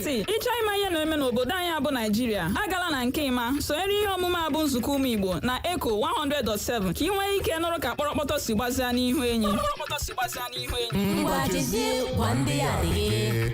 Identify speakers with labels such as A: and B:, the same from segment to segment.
A: steeti. Ịchọ ịma ihe na-eme n'obodo anyị abụ Naijiria, agala na nke ịma sonyere ihe omume abụ nzukọ ụmụ Igbo na Echo 100.7 ka ị nwee ike nụrụ ka kpọrọkpọtọ si gbazia n'ihu enyi.
B: Ngwa jizie gwa ndị ya adịghị.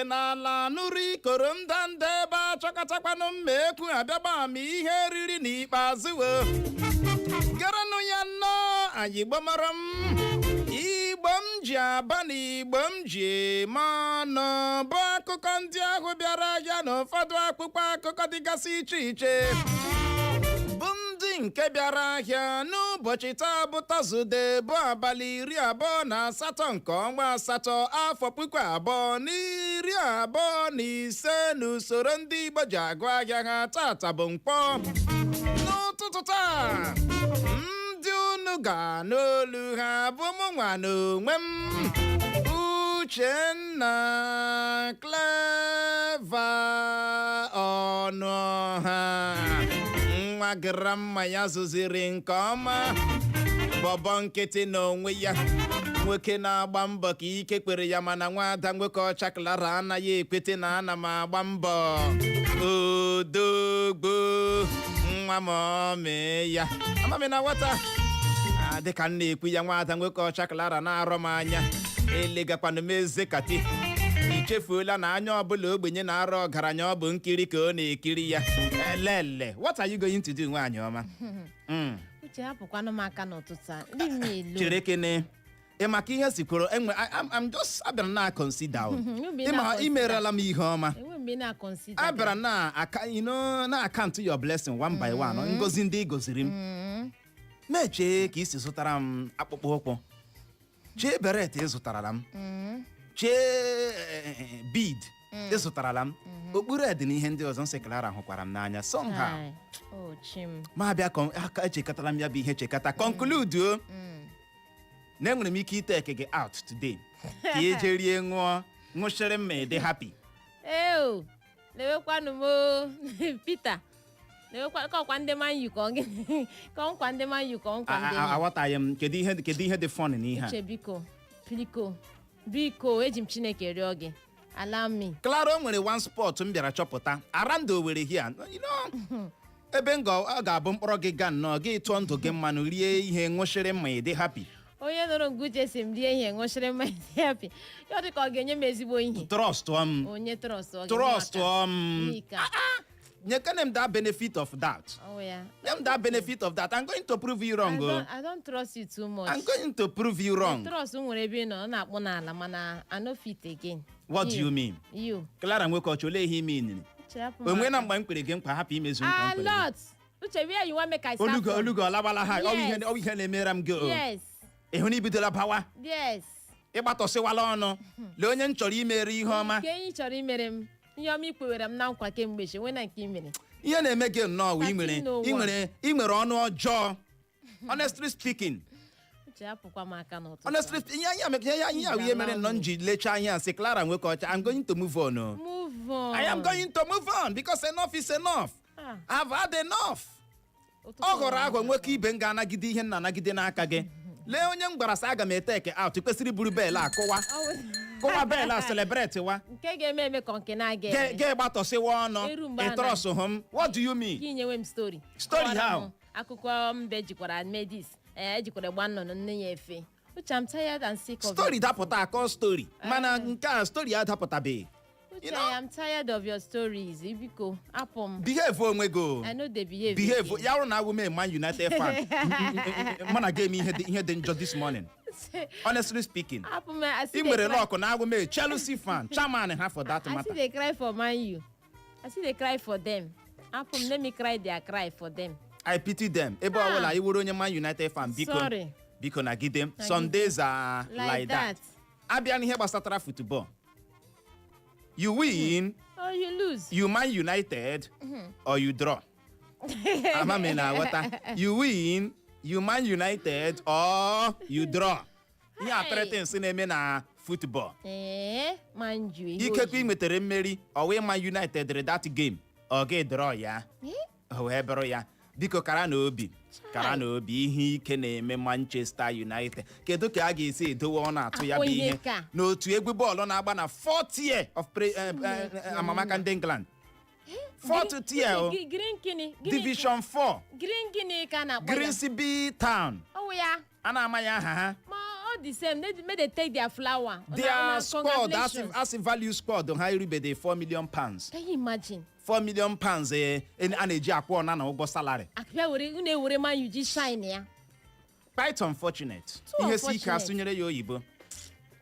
C: n'ala nụrụ ikoro ndanda ebe achọkatakwanụ mmekwu abịagba ma ihe riri n'ikpeazụ garanụ ya nnọọ anyị gbamara m Igbo m ji aba na Igbo m ji eme ọnụ bụ akụkọ ndị ahụ bịara ya na ụfọdụ akpụkpọ akụkọ dịgasị iche iche bụ ndị nke bịara ahịa n'ụbọchị taa bụ Tọzde bụ abalị 28 nke ọnwa asatọ afọ 2025 n'usoro ndị Igbo ji agụ ahịa ha tata bụ Nkwọ. N'ụtụtụ taa ndị unu ga n'olu ha bụ mụnwa n'onwe m Uchenna Clever Ọnụọha nwa gramma ya zụziri nke ọma bọbọ nkịtị n'onwe ya nwoke na-agba mbọ ka ike kwere ya mana nwada nwoke ọcha Clara anaghị ekwete na ana m agba mbọ odogbo nwa m ome ya amami na nwata dịka m na-ekwu ya nwada nwoke ọcha Clara na-arọ m anya elegakwanụ m eze kati ichefuola na anya ọbụla ogbenye na-arọ ọgaranya ọ bụ nkiri ka ọ na-ekiri ya elele. What are you going to do nwaanyị ọma?
B: Uche hapụkwanụ m aka n'ụtụtụ a ndị m elu
C: chere kene maka ihe sikwuru enwe I'm just abịara na consider ịma imerela m ihe ọma abịara na na account your blessing one by one ngozi ndị goziri m mechee ka isi zụtara m akpụkpọ ụkwụ chee beret ịzụtarala m chee bead ịzụtarala m okpuru edi na ihe ndị ọzọ nsị Clara hụkwara m n'anya somehow ma bịa aka echekọtara m ya bụ ihe chekata conclude na enwere m ike iteke gị out today ka eje rie ṅụchiri m dị happy
B: lewekwanụ m Peter lewekwa ndị Man U ka nkwa ndị Man U ka nkwa ndị
C: aghọtaghị m kedu ihe dị fun n'ihe a
B: Uche biko eji m Chineke rịọ gị ala mi
C: Clara o nwere one spot m bịara chọpụta around Owerri here ebe ọ ga-abụ mkpọrọ gị ga nnọọ gị tụọ ndụ gị mmanụ rie ihe ṅụchiri mma dị happy
B: onye nụrụ Uche si m rie ihe ṅụchiri mma dị happy ya dị ka ọ ga-enye m ezigbo ihe
C: trust
B: onye trust
C: nyekene m that benefit of doubt. That benefit of doubt. I'm going to prove you wrong.
B: I don't trust you too much.
C: I'm going to prove you wrong.
B: Trust nwere ebe nọ na-akpọ n'ala mana I no fit again.
C: What do you mean?
B: You.
C: Clara nweke ọchọ ole ihe mean. Onwe na mgbe m kwere gị nkwa hapụ imezu nkwa m.
B: A lot. Uche where you want make I start.
C: Olugo alabala ha. Ọ ihe na-emere m gị.
B: Yes.
C: Ịhụ na ibidola bawa.
B: Yes.
C: Ịgbatọsịwala ọnụ. Lee onye m chọrọ imere ihe ọma.
B: Ke enyi chọrọ imere m. Ihe ọma ikwewere m na nkwa kemgbe she nwena nke imere.
C: Ihe na-eme gị nnọọ ị nwere ọnụ ọjọọ. Honestly speaking. Honestly, ihe mere nọ nji lecha anya asị Clara nweke ọcha I'm going to move on.
B: Move on.
C: I am going to move on because enough is enough. I've had enough. ọ ghọrọ agwa nwoke ibe m ga-anagide ihe nna anagide n'aka gị lee onye m gwara sị aga m eteke out kwesịrị buru bel kụwa bel a celebrate wa
B: nke ga-eme ka nke na-aga
C: ga-egbatọsịwa ọnụ ịtrọsụ hụ m what do you mean
B: inyewe m story
C: how
B: akụkọ mbe jikwara medis ejikwara gba nnụnụ nne ya efe uche I'm tired and sick of
C: story dapụta akọ story mana nke a story adapụtabeghị
B: uche I'm tired of your stories biko apụ m
C: behave onwe go
B: I know they behave
C: ya hụrụ na awụ Man United fan mana game ihe dị njọ this morning honestly speaking ị nwere lọkụ na awụ Chelsea fan chairman ha for that matter.
B: I see they cry for Man U. I see they cry for them. Apụ m let me cry their cry for them.
C: I pity them. Ebe ọbụla ị wụrụ onye Man United fan biko nagide some days are like that. Abịa n'ihe gbasatara football, you win
B: or you lose,
C: you Man United or you draw. Amami na wata. You win, you Man United or you draw. Ihe a things na-eme na football.
B: Man U.
C: Ikekwe imetere mmeri ọwụ Man United dere that game ọ ga-draw ya. O wee bụrụ ya. Biko kara na obi ihe ike na-eme Manchester United. Kedu ka a ga-esi edowe ọ na-atụ ya bụ ihe n'otu egwu bọọlụ na-agba na 4th year of amamaka ndị England. 4th year Division 4 Grimsby Town. A na-ama ya aha ha.
B: The same may they take their flower.
C: Their squad as a value squad ha eribede £4 million.
B: Can you imagine?
C: £4 million a na-eji akwụ ọna na ụgwọ salary.
B: Man U ji shine ya.
C: Quite unfortunate. Ihe si ike asụnyere ya oyibo.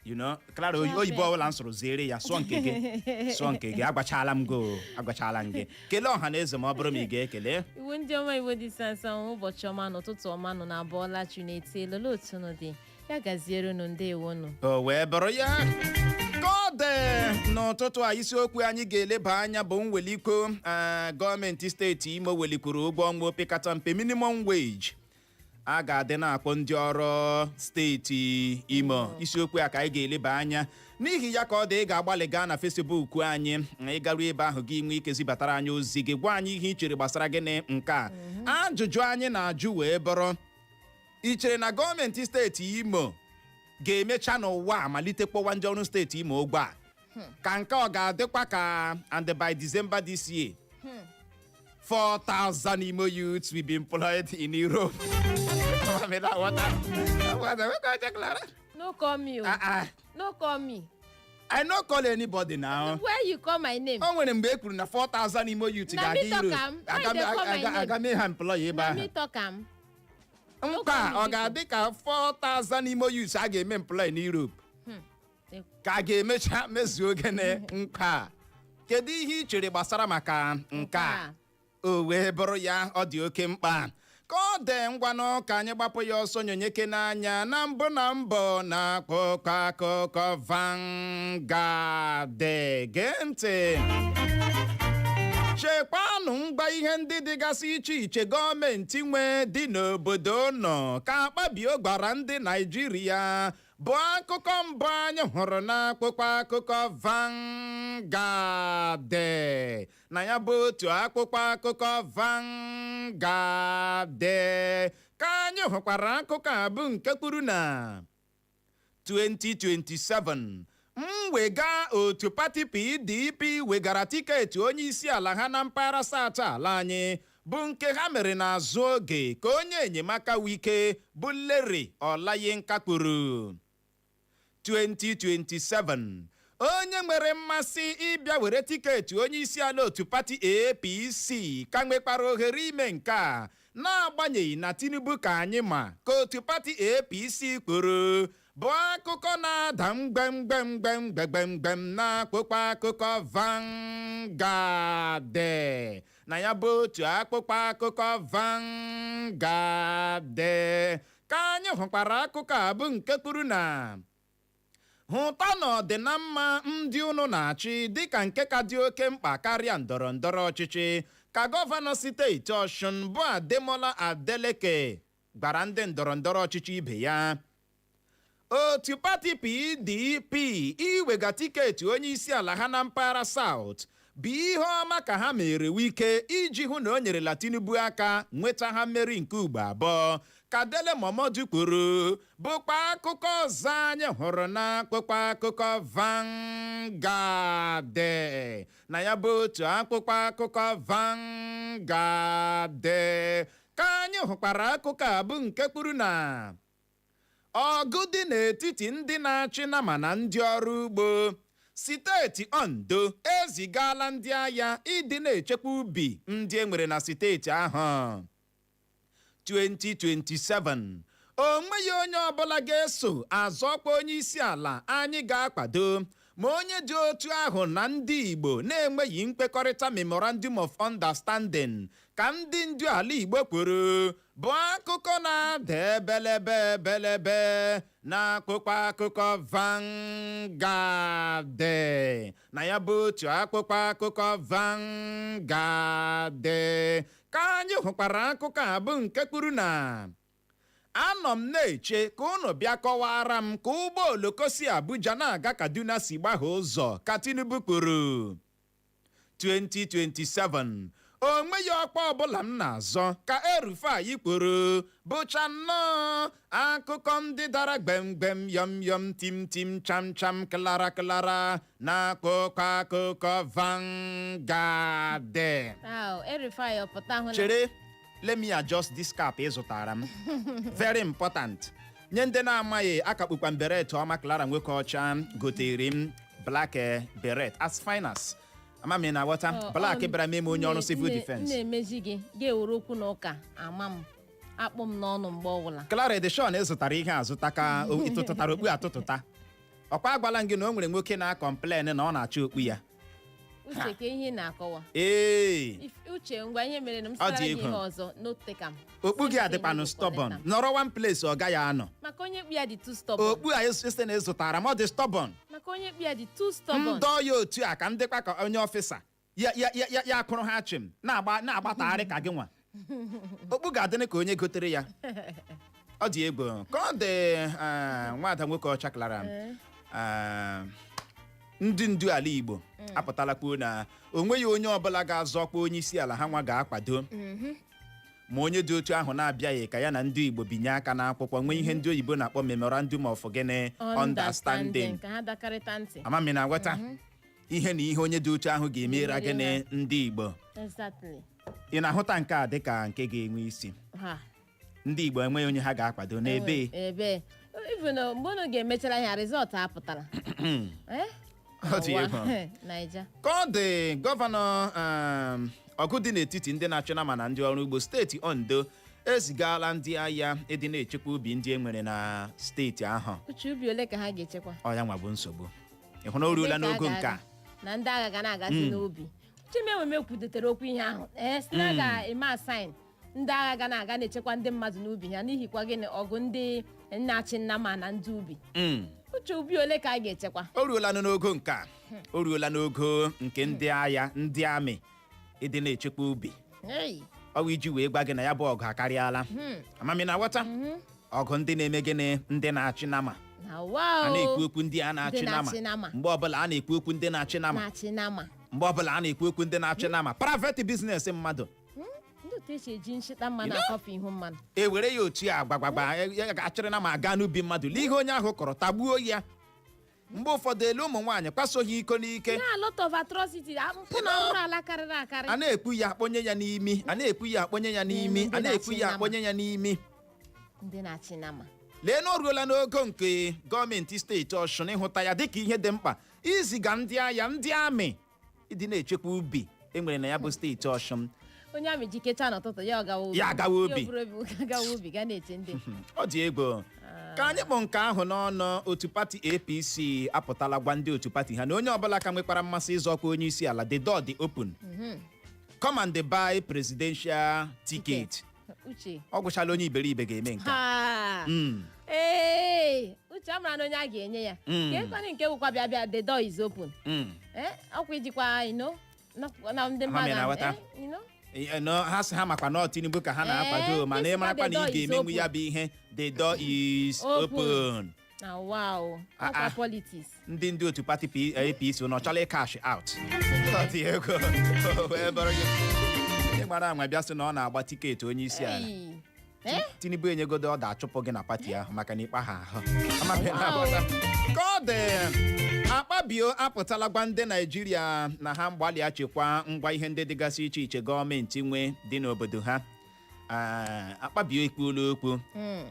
C: You know, klaro oyibo ọbụla nsụrụ ziere ya sụọ nke gị agwachala m gị. Kelee ọha na eze ma ọ bụrụ ma ị ga-ekele.
B: Iwu ndị ọma Igbo dị sansa ụbọchị ọma n'ụtụtụ ọma nọ na abụọla Chineke elele otu nụ dị. Ya gaziere unu ndewonu.
C: O wee bụrụ ya ka ọ dị n'ụtụtụ a isiokwu anyị ga-eleba anya bụ Mwelikwu gọọmenti steeti Imo welikwuru ụgwọ ọnwa opekata mpe minimum wage a ga-adị na-akpọ ndị ọrụ steeti Imo. Isiokwu a ka anyị ga-eleba anya n'ihi ya ka ọ dị ị ga-agbalị gaa na Facebook anyị ịgaru ebe ahụ gị nwee ike zibatara anyị ozi gị gwa anyị ihe ị chere gbasara gịnị nke a. Ajụjụ anyị na-ajụ wee bụrụ ị chere na gọọmenti steeti Imo ga-emecha n'ụwa malite kpọwa ndị ọrụ steeti Imo ụgwọ a ka nke ọ ga-adịkwa ka and by December this year 4,000 Imo youths will be employed in Europe.
B: No call me. No call me.
C: I no call anybody now.
B: Where you call my name?
C: O nwere mgbe e kwuru na 4,000 Imo youths ga-aga Europe. Aga m ha employ ebe ahụ. Nkwa ọ ga-adị ka 4,000 Imo youths a ga-eme employ na Europe ka a ga-emecha mezuo ogene nkwa. Kedu ihe ị chere gbasara maka nke a? O wee bụrụ ya ọ dị oke mkpa ka ọ dị ngwanụ ka anyị gbapụ ya ọsọ nyonyeke n'anya na mbụ na akụkọ Vanguard. Gee ntị chekwanụ ngwa ihe ndị dịgasị iche iche gọọmenti nwe dị n'obodo nọ ka akpabio gwara ndị Naịjirịa bụ akụkọ mbụ anyị hụrụ n'akwụkwọ akụkọ Vanguard. Na ya bụ otu akwụkwọ akụkọ Vanguard ka anyị hụkwara akụkọ a bụ nke kwuru na 2027 mwega otu pati PDP wegara tiketi onye isi ala ha na mpaghara South ala anyị bụ nke ha mere n'azụ oge ka onye enyemaka Wike bụ Larry Olayinka kwuru. 2027 onye nwere mmasị ịbịa were tiketi onye isi ala otu pati APC ka nwekwara ohere ime nke a n'agbanyeghị na Tinubu ka anyị ma ka otu pati APC kwuru bụ akụkọ na-ada mgbemgbemgbemgbemgbem n'akpụkpọ akụkọ Vanguard. Na ya bụ otu akpụkpọ akụkọ Vanguard ka anyị hụkwara akụkọ a bụ nke kwuru na hụta na ọ dị na mma ndị unu na-achị dịka nke ka dị oke mkpa karịa ndọrọ ndọrọ ọchịchị ka gọvanọ steeti Ọshụn bụ Ademola Adeleke gwara ndị ndọrọ ndọrọ ọchịchị ibe ya. Otu pati PDP iwega tiketi onye isi ala ha na mpaghara South bụ ihe ọma ka ha mere Wike iji hụ na o nyerela Tinubu aka nweta ha mmeri nke ugbo abụọ ka Dele Momodu kwuru bụkwa akụkọ ọzọ anyị hụrụ n'akwụkwọ akụkọ Vanguard na ya bụ otu akwụkwọ akụkọ Vanguard ka anyị hụkwara akụkọ a bụ nke kwuru na ọgụ dị n'etiti ndị na-achị nama na ndị ọrụ ugbo steeti Ondo ezigala ndị agha ịdị na-echekwa ubi ndị e nwere na steeti ahụ 2027 o nweghị onye ọbụla ga-eso azọkwa onye isi ala anyị ga-akwado ma onye dị otu ahụ na ndị Igbo na-enweghị mkpekọrịta Memorandum of Understanding ka ndị ndu ala Igbo kwuru bụ akụkọ na-ada ebelebe n'akwụkwọ akụkọ Vanguard na ya bụ otu akwụkwọ akụkọ Vanguard ka anyị hụkwara akụkọ a bụ nke kwuru na anọ m na-eche ka unu bịa kọwara m ka ụgbọ oloko si Abuja na-aga Kaduna si gbagha ụzọ ka Tinubu kwuru 2027 o nweghị ọkwa ọbụla m na-azọ ka El-Rufai kwuru bụcha nnọọ akụkọ ndị dara gbemgbem yọm tim cham klara n'akwụkwọ akụkọ Vanguard.
B: El-Rufai ọpụta hụ na
C: chere let me adjust this cap ị zụtara m very important nye ndị na-amaghị akakpukwa beret ọma Clara nwoke ọcha gotere m black beret as fine as amami na wata black bịara meme onye ọrụ civil defense
B: na-emezi gị ga-ewere okwu na ụka ama m akpụ m n'ọnụ mgbe ọbụla
C: Clara Edishon zụtara ihe azụta ka ịtụtụtara okpu atụtụta ọkwa agwala gị na o nwere nwoke na-akọmplen na ọ na-achọ okpu ya
B: Uche ka ihe na-akọwa Uche ngwa ihe mere na m sara gị ihe ọzọ n'otekam
C: okpu gị adịkpanụ stubborn nọrọ one place ọ gaghị anọ
B: maka onye kpu ya dị too stubborn
C: okpu a ese na ịzụtara m ọ dị stubborn
B: maka onye kpu ya dị too stubborn
C: ndọ ya otu a ka ndịkwa ka onye ọfịsa ya akụrụ ha chim na-agbatagharị ka gị nwa okpu ga-adịnị ka onye gotere ya ọ dị egwu ka ọ dị nwada nwoke ọcha Clara ndị ndu ala Igbo apụtala kwuo na onweghị onye ọbụla ga-azọkwa onye isi ala ha nwa ga-akwado ma onye dị otu ahụ na-abịaghị ka ya na ndị Igbo binye aka n'akwụkwọ nwee ihe ndị oyibo na-akpọ Memorandum of Understanding
B: ka ha dakarịta ntị
C: amami na nghọta ihe na ihe onye dị otu ahụ ga-emere gịnị ndị Igbo ị na-ahụta nke a dịka nke ga-enwe isi ndị Igbo enweghị onye ha ga-akwado n'ebe
B: even mgbe unu ga-emechara ya rizọtụ apụtara
C: ka ọ dị gọvanọ ọgụ dị n'etiti ndị na-achị nama na ndị ọrụ ugbo steeti Ondo ezigala ndị agha ịdị na-echekwa ubi ndị e nwere na steeti ahụ
B: uche ubi ole ka ha ga-echekwa
C: ọ ya nwa bụ nsogbu ị hụ na o ruola n'ogo nke a
B: na ndị agha ga na-agazi n'obi Chimewe kwudotere okwu ihe ahụ si na ga-eme asain ndị agha ga na-aga na-echekwa ndị mmadụ n'ubi ha n'ihi kwa gịnị ọgụ ndị na-achị nama na ndị ubi uche ubi ole ka a ga-echekwa
C: o ruola n'ogo nke a o ruola n'ogo nke ndị agha ndị amị ịdị na-echekwa ubi ọ bụ iji wee gwa gị na ya bụ ọgụ akarịala amami na ghọta ọgụ ndị na-eme gịnị ndị na-achị nama a na-ekwu okwu ndị a na-achị nama mgbe ọbụla a na-ekwu okwu ndị na-achị nama mgbe ọbụla a na-ekwu okwu ndị na-achị nama private business mmadụ e were ya otu a gbagbagba ga-achịrị na ma aga n'ubi mmadụ n'ihe onye ahụ kọrọ tagbuo ya mgbe ụfọdụ elu ụmụ nwaanyị kwasoghị iko n'ike a na-ekwu ya akpọnye ya n'imi a na-ekwu ya akpọnye ya n'imi a na-ekwu ya akpọnye ya n'imi lee na o ruola n'ogo nke gọọmenti steeti Ọshụn ịhụta ya dịka ihe dị mkpa iziga ndị agha ndị amị ịdị na-echekwa ubi e nwere na ya bụ steeti Ọshụn
B: onye amị jikecha n'ụtụtụ ya
C: agawa obi
B: ga na-eche ndị
C: ọ dị egwu ka anyị kpọ nke ahụ n'ọnụ otu pati APC apụtala gwa ndị otu pati ha na onye ọbụla ka nwekwara mmasị ịzọkwa onye isi ala the door dị open come and buy presidential ticket ọ gwụchala onye iberibe ga-eme nke
B: uche amara na onye a ga-enye ya ka ekwenye nke bụkwa bịa the door is open ọkwa ijikwa na ndị mmadụ
C: ha sị ha makwa na Tinubu ka ha na-akwado mana ị marakwa na ị ga-emenwu ya bụ ihe the door is open
B: politics
C: ndị otu pati APC nọ chọrọ cash out ọ dị ego wee bụrụ gị ndị gbara anwa bịa sị na ọ na-agba tiketi onye isi ala Tinubu enyegodo ọ da-achụpụ gị na pati ahụ maka na ịkpa ha ahụ ka ọ dị Akpabio apụtala gwa ndị Naijiria na ha mgbalị achịkwa ngwa ihe ndị dịgasị iche iche gọọmenti nwe dị n'obodo ha. Akpabio ekwuola okwu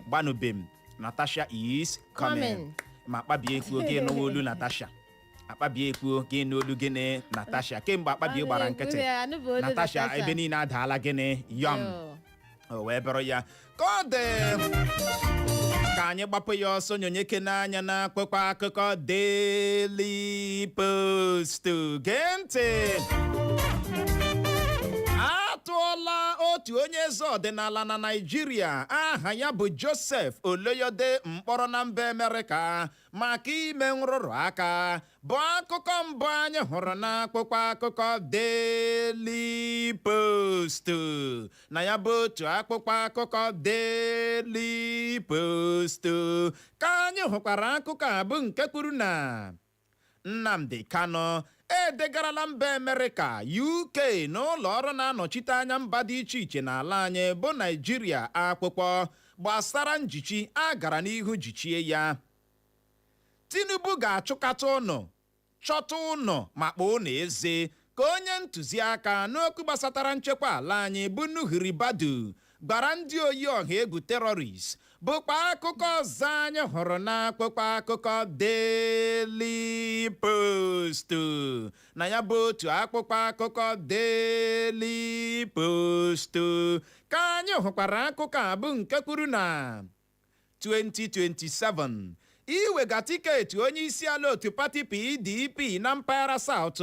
C: gbanubem Natasha is coming ma Akpabio ekwuo gị n'olu Natasha Akpabio ekwuo gị n'olu gịnị Natasha kemgbe Akpabio gbara nkịtị Natasha ebe niile adaala gịnị yọm o wee bụrụ ya ka ọ dị ka anyị gbapụ ya ọsọ nyonyeke n'anya na akpụkpọ akụkọ Daily Post. Gee ntị, atụọla otu onye eze ọdịnala na Naịjirịa aha ya bụ Joseph Oloyode mkpọrọ na mba Amerịka maka ime nrụrụ aka bụ akụkọ mbụ anyị hụrụ na akpụkpọ akụkọ Daily Post. Na ya bụ otu akpụkpọ akụkọ Daily Post ka anyị hụkwara akụkọ a bụ nke kwuru na Nnamdi Kanu edegarala mba Amerịka UK na ụlọ ọrụ na-anọchite anya mba dị iche iche n'ala anyị bụ Naịjirịa akwụkwọ gbasara njichi a gara n'ihu jichie ya. Tinubu ga-achụkata ụnụ chọta ụnọ ma kpọọ ụnụ eze ka onye ntụziaka n'okwu gbasatara nchekwa ala anyị bụ Nuhiri Badu gbara ndị oyi ọha egwu terrorist bụkwa akụkọ ọzọ anyị hụrụ n'akpụkpọ akụkọ Daily Post. Na ya bụ otu akpụkpọ akụkọ Daily Post ka anyị hụkwara akụkọ a bụ nke kwuru na 2027 iwega tiketi onye isi ala otu pati PDP na mpaghara South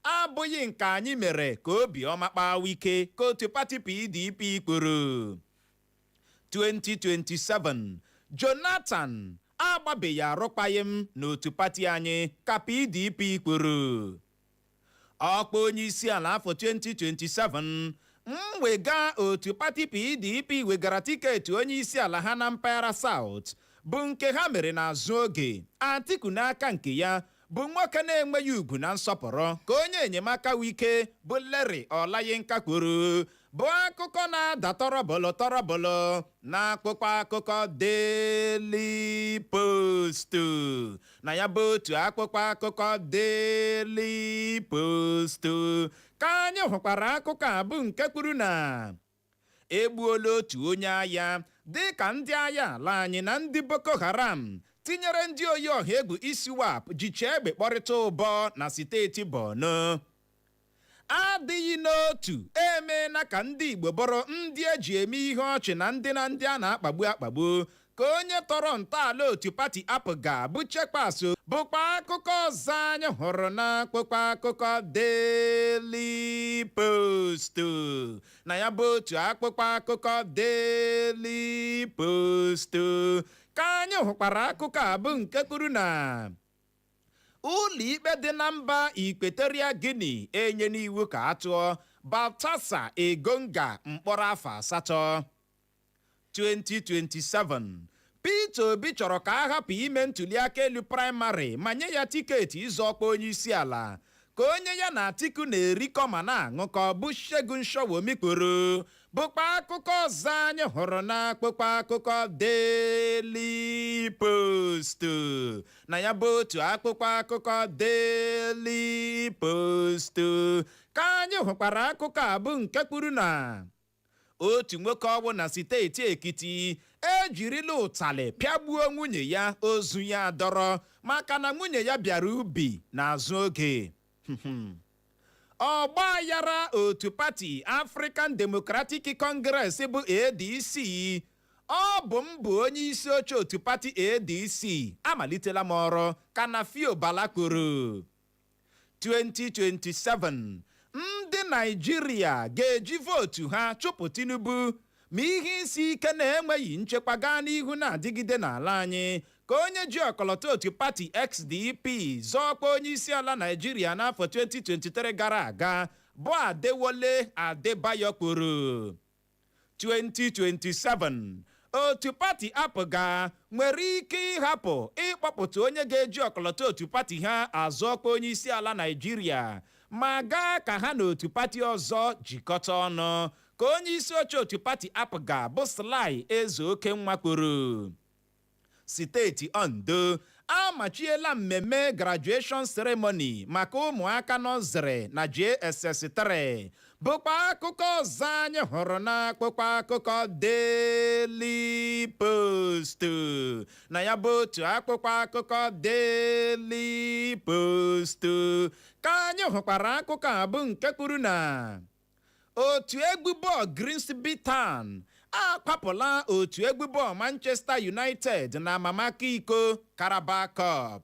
C: abụghị nke anyị mere ka obiọma kpawa ike ka otu pati PDP kwuru. 2027 Jonathan agbabeghị arụkwaghịm n'otu pati anyị ka PDP kwuru. Ọkpa onye isi ala afọ 2027 mwega otu pati PDP wegara tiketi onye isi ala ha na mpaghara South bụ nke ha mere n'azụ oge. Atiku n'aka nke ya bụ nwoke na-enweghị ugwu na nsọpụrụ ka onye enyemaka wike bụ Larry Olayinka kwuru bụ akụkọ na-ada tọrọbọlọ na akpụkpọ akụkọ Daily Post. Na ya bụ otu akpụkpọ akụkọ Daily Post ka anyị hụkwara akụkọ a bụ nke kwuru na egbuola otu onye agha dị ka ndị agha ala anyị na ndị Boko Haram tinyere ndị oyi ọha egwu ISIOKWU jicha egbe kpọrịta ụbọ na steeti Borno. Adịghị n'otu emeela ka ndị Igbo bụrụ ndị eji eme ihe ọchị na ndị a na-akpagbu akpagbu ka onye tọrọ ntọala otu pati apụga bụ Chekpaso bụkwa akụkọ ọzọ anyị hụrụ n'akpụkpọ akụkọ Daily Post. Na ya bụ otu akpụkpọ akụkọ Daily Post ka anyị hụkwara akụkọ a bụ nke kwuru na ụlọ ikpe dị na mba Equatorial Guinea enye n'iwu ka atụọ Baltasar Engonga mkpọrọ afọ 8. 2027 Peter Obi chọrọ ka a hapụ ime ntụliaka elu praịmarị ma nye ya tiketi ịzọ ọkwa onye isi ala ka onye ya na Atiku na-erikọ ma na-aṅụkọ bụ Segun Showomi kwuru bụkwa akụkọ ọzọ anyị hụrụ n'akpụkpọ akụkọ Daily Post. Na ya bụ otu akpụkpọ akụkọ Daily Post ka anyị hụkwara akụkọ a bụ nke kwuru na otu nwoke ọgwụ na steeti Ekiti ejirila ụtalị pịagbuo nwunye ya ozu ya dọrọ maka na nwunye ya bịara ubi n'azụ oge. Ọgba yara otu pati African Democratic Congress bụ ADC ọ bụ mbụ onye isi oche otu pati ADC amalitela m ọrụ ka na Fio Bala kwuru. 2027 ndị Naịjirịa ga-eji vootu ha chụpụ Tinubu ma ihe isi ike na-enweghị nchekwa gaa n'ihu na-adịgide n'ala anyị ka onye ji ọkọlọtọ otu pati XDP zọọkwa onye isi ala Naịjirịa n'afọ 2023 gara aga bụ Adewole Adebayo kwuru. 2027 otu pati apụga nwere ike ịhapụ ịkpọpụta onye ga-eji ọkọlọtọ otu pati ha azọọkwa onye isi ala Naịjirịa ma gaa ka ha na otu pati ọzọ jikọta ọnụ ka onye isi oche otu pati APGA bụ Sly Ezeokenwa kwuru. Steeti Ondo amachiela mmemme graduation ceremony maka ụmụaka nọziri na JSS 3 bụkwa akụkọ ọzọ anyị hụrụ n'akwụkwọ akụkọ Daily Post. na ya bụ otu akwụkwọ akụkọ Daily Post ka anyị hụkwara akụkọ a bụ nke kwuru na otu egwu bọọlụ Grimsby Town akwapụla otu egwu bọọlụ Manchester United na amamaka iko Carabao Cup.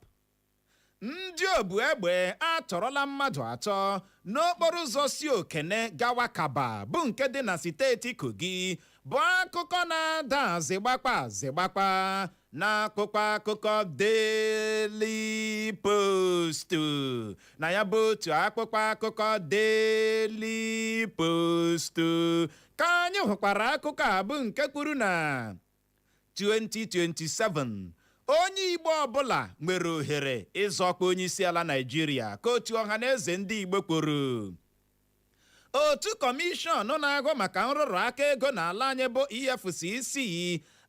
C: Ndị obu egbe atọrọla mmadụ 3 n'okporo ụzọ si Okene gawa Kaba bụ nke dị na steeti Kogi bụ akụkọ na-ada azịgbakpa n'akwụkwọ akụkọ Daily Post. na ya bụ otu akwụkwọ akụkọ Daily Post ka anyị hụkwara akụkọ a bụ nke kwuru na 2027 onye Igbo ọbụla nwere ohere ịzọkwa onye isi ala Naịjirịa ka otu ọhaneze ndị Igbo kwuru. Otu kọmishọn na-agụ maka nrụrụ aka ego n'ala anyị bụ EFCC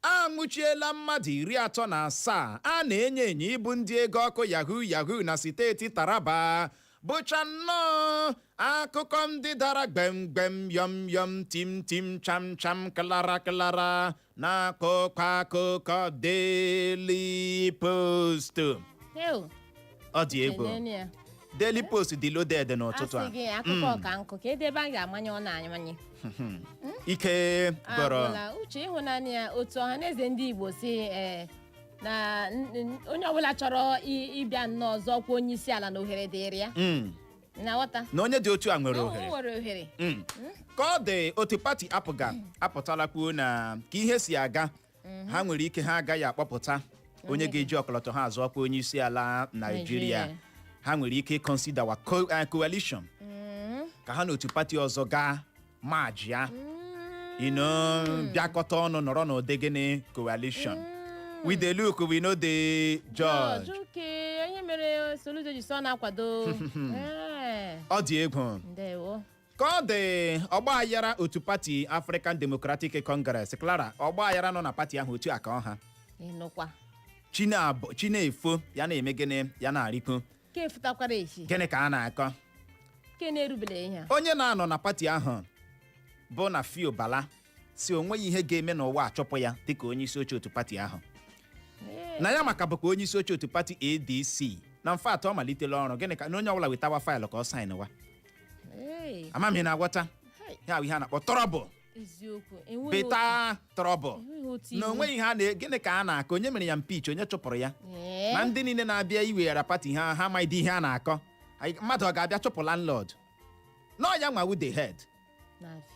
C: anwụchiela mmadụ 37 a na-enyo ibu ndị ego ọkụ yahoo na steeti Taraba. Bụcha nnọọ akụkọ ndị dara gbem yọm tim cham klara n'akụkọ akụkọ Daily Post. Ọ dị egwu. Daily Post dị loaded n'ụtụtụ a.
B: Akụkọ ka nkụ ka edebe a ga-amanye ọ na-amanye.
C: Ike bọrọ.
B: Uche ịhụnanya ya otu ọhaneze ndị Igbo si na onye ọbụla chọrọ ịbịa nnọọ ọzọ kwa onye isi ala na ohere dịrị ya. Na onye
C: dị otu a nwere ohere. Ka ọ dị otu pati APGA apụtala kwuo na ka ihe si aga ha nwere ike ha agaghị akpọpụta onye ga-eji ọkọlọtọ ha azụ ọkwa onye isi ala Naịjirịa. Ha nwere ike consider wa coalition ka ha na otu pati ọzọ gaa majia bịakọta ọnụ nọrọ n'ụdị gịnị coalition. We dey look, we know the judge.
B: Onye mere Soludo ji so na-akwado.
C: Ọ dị egwu.
B: Ndewo.
C: Ka ọ dị ọgba aghara otu pati African Democratic Congress, Clara, ọgba aghara nọ na pati ahụ otu aka ọha.
B: Ịnụkwa.
C: Chinefo ya na-eme gịnị ya na-arịkwu.
B: Ke efutakwara echi.
C: Gịnị ka a na-akọ?
B: Ke na-erubele ihe a.
C: Onye na-anọ na pati ahụ bụ na Fio Bala si onweghị ihe ga-eme n'ụwa achọpụ ya dịka onye isi oche otu pati ahụ. Na ya maka bụkwa onye isi oche otu pati ADC na mfe atọ malitela ọrụ gịnị ka na onye ọbụla wetawa faịlụ ka ọ saịn wa. Amami na-agwọta ya ihe a na-akpọ trọbụl.
B: Eziokwu.
C: Beta trọbụl. Na onweghị ihe a gịnị ka a na-akọ onye mere ya mpichi onye chụpụrụ ya. Na ndị niile na-abịa iweghara pati ha amaghị ihe a na-akọ. Mmadụ ọ ga-abịa chụpụ landlord. Nọ ya nwawu the head.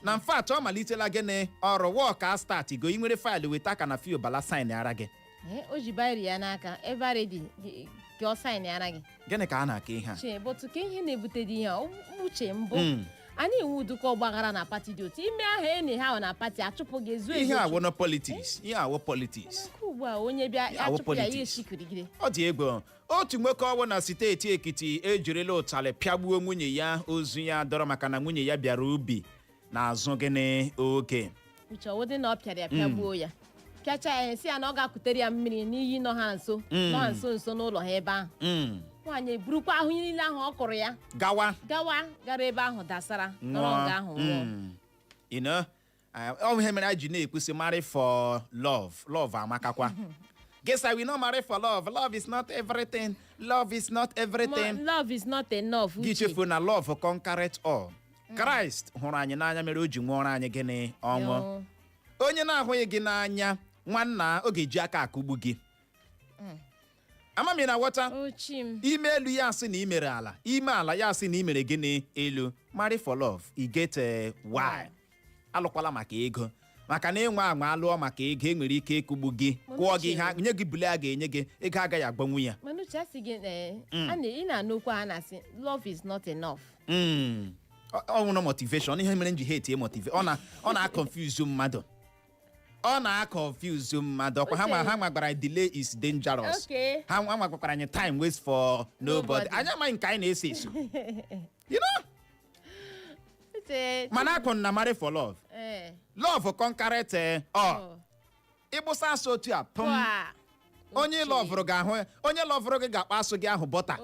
C: Na mfe atọ ọ malitela gịnị ọrụ wọk a start go ị nwere faịlụ weta ka na Fio Bala saịn ara gị.
B: O ji bayiri ya n'aka ebe ready ka ọ saịn ara gị.
C: Gịnị ka a na-akọ ihe a?
B: Che bụtụ ka ihe na-ebute dị ihe uche mbụ anyị enwe ụdụkọ ọgbaghara na pati dị otu ime ahụ enyi ha na pati achụpụ gị ezu
C: ihe awụ no politics ihe awụ politics
B: ugbu a onye bịa achụpụ ya ya eshikirigide.
C: Ọ dị egwu otu nwoke ọwụ na steeti Ekiti ejirila ụtalị pịagbuo nwunye ya ozu ya dọrọ maka na nwunye ya bịara ubi n'azụ gịnị oge.
B: Uche ọwụdị na ọ pịara ya pịagbuo ya pịacha ya si ya na ọ ga-akụtere ya mmiri n'iyi nọ ha nso n'ụlọ ha ebe ahụ. Nwaanyị eburukwa ahụ niile ahụ ọ kụrụ ya gara ebe ahụ dasara nọrọ nga ahụ nwụọ.
C: Ọ ihe mere a ji na-ekwusi marry for love amakakwa. Guess I will not marry for love is not everything. Love is not
B: enough.
C: Gị chefuo na love conquereth all. Christ hụrụ anyị n'anya mere o ji nwụọrọ anyị gịnị ọnwụ. Onye na-ahụghị gị n'anya nwanna ọ ga-eji aka akụgbu gị. Amami na ghọta ime elu ya asị na imere ala ime ala ya asị na imere gịnị elu. Marry for love i get why. Alụkwala maka ego maka na ịnwe anwa alụọ maka ego enwere ike ịkụgbu gị kwụọ gị ha nye gị bule a ga-enye gị ego agaghị agbanwu ya.
B: Mana uche asị gị ị na-anụkwa ha na-asị love is not enough.
C: Ọ nwụrụ motivation ihe mere m ji hate motivation ọ na-confuse mmadụ. Ọ na-confuse mmadụ ọkwa ha gwara delay is dangerous. Ha gwakwara anyị time waste for nobody. Anyị amaghị nke anyị na-ese eso. mana akpụ na marry for love. Love conquereth all. Ịgbụsa asụ otu a pụm. Onye lọvụrụ ga-ahụ onye lọvụrụ gị ga-akpa asụ gị ahụ bọta.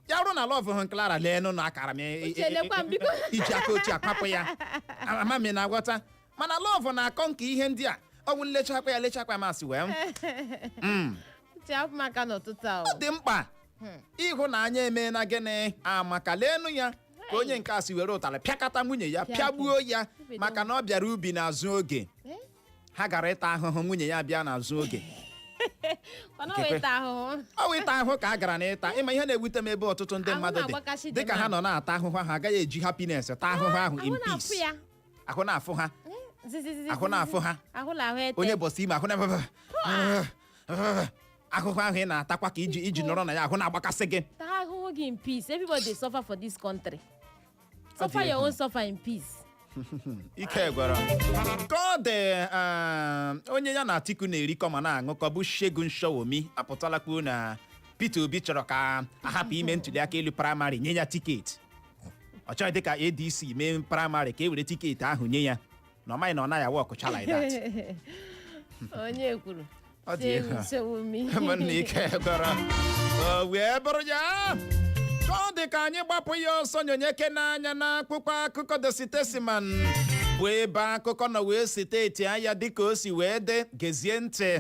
C: Ya bụrụ na lọvụ hụ Clara leenụ na akara m iji aka otu akpapụ ya. Ama m na-agwọta. Mana lọvụ na-akọ nke ihe ndị a. Ọ bụ lechakwa ya masị wee. Ọ dị mkpa ịhụnanya eme na gịnị maka leenụ ya ka onye nke a si were ụtarị pịakọta nwunye ya pịagbuo ya maka na ọ bịara ubi n'azụ oge. Ha gara ịta ahụhụ nwunye ya bịa n'azụ oge. Ọ wụ ịta ahụhụ ka a gara n'ịta ịma ihe na-ewute m ebe ọtụtụ ndị mmadụ dị dịka ha nọ na-ata ahụhụ ha agaghị eji happiness taa ahụhụ ahụ in peace. Ahụ na-afụ ha onye bọsị ime ahụ na-ahụhụ ahụ ị na-atakwa ka iji nọrọ na ya ahụ na-agbakasị gị.
B: Taa ahụhụ gị in peace. Everybody suffer for this country. Suffer your own suffer in peace.
C: Ike gwara ka ọ dị onye ya na Atiku na-erikọ ma na-aṅụkọ bụ Segun Showomi apụtalakwu na Peter Obi chọrọ ka ahapụ ime ntuliaka elu praịmarị nye ya tiketi. Ọ chọghị dịka ADC mee praịmarị ka e were tiketi ahụ nye ya na ọ maghị na ọ naghị awa ọkụcha like that.
B: Onye kwuru
C: ọ dị ike gwara wee bụrụ ya ka ọ dị ka anyị gbapụ ya ọsọ nyonyeke n'anya na akpụkpọ akụkọ The Statesman bụ ebe akụkọ nọ wee steeti anya dịka o si wee dị gezie ntị.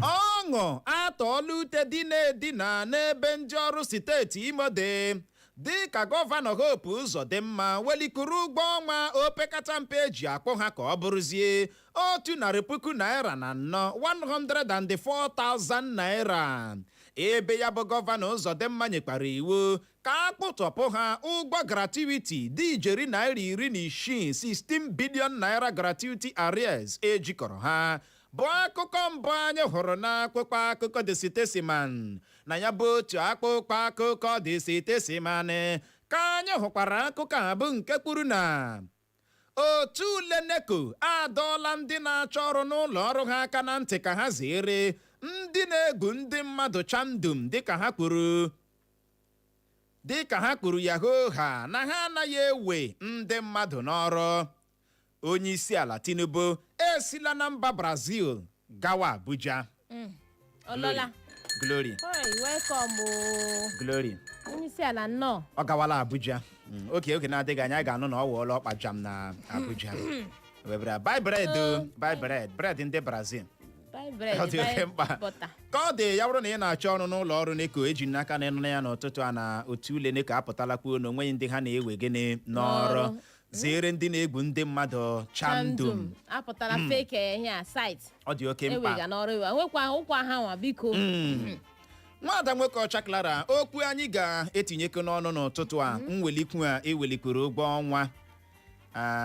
C: Ọṅụ atọọla ute dị na-edina n'ebe ndị ọrụ steeti Imo dị ka gọvanọ Hope Uzodimma welikwuru ụgwọ ọnwa opekata mpe eji akpọ ha ka ọ bụrụzie 100,000 naira na 104,000 naira. Ebe ya bụ gọvanọ Uzodimma nyekwara iwu ka akpụtọpụ ha ụgwọ gratuity dị ijeri naira 16 billion naira gratuity arrears ejikọrọ ha. Bụ akụkọ mbụ anyị hụrụ n'akpụkpọ akụkọ The Statesman na ya bụ otu akpụkpọ akụkọ The Statesman ka anyị hụkwara akụkọ a bụ nke kwuru na otu ule NECO adọọla ndị na-achọ ọrụ n'ụlọ ọrụ ha aka na ntị ka ha zere ndị na-egwu ndị mmadụ chamdum dịka ha kwuru yahoo ha na ha anaghị ewe ndị mmadụ n'ọrụ. Onye isi ala Tinubu esila na mba Brazil gawa Abuja. Glory. Glory.
B: Onye isi ala nnọọ.
C: Ọ gawala Abuja. Oge na-adịghị anya ga-anụ na ọ wụọla ọkpa jam na Abuja. Buy bread ndị Brazil. Ọ dị oke mkpa ka ọ dị ya bụrụ na ị na-achọ ọrụ n'ụlọ ọrụ NECO eji n'aka na ịnụ ya n'ụtụtụ a na otu ule NECO apụtalakwuo na onweghị ndị ha na-ewe gịnị n'ọrụ. Zere ndị na-egbu ndị mmadụ chamdum
B: apụtala fake ihe site.
C: Ọ dị oke mkpa
B: ewega n'ọrụ nwekwa ụkwa ha nwa biko.
C: Nwada nwoke ọcha Clara okwu anyị ga-etinyekọ n'ọnụ n'ụtụtụ a Mwelikwu a ewelikwuru ụgwọ ọnwa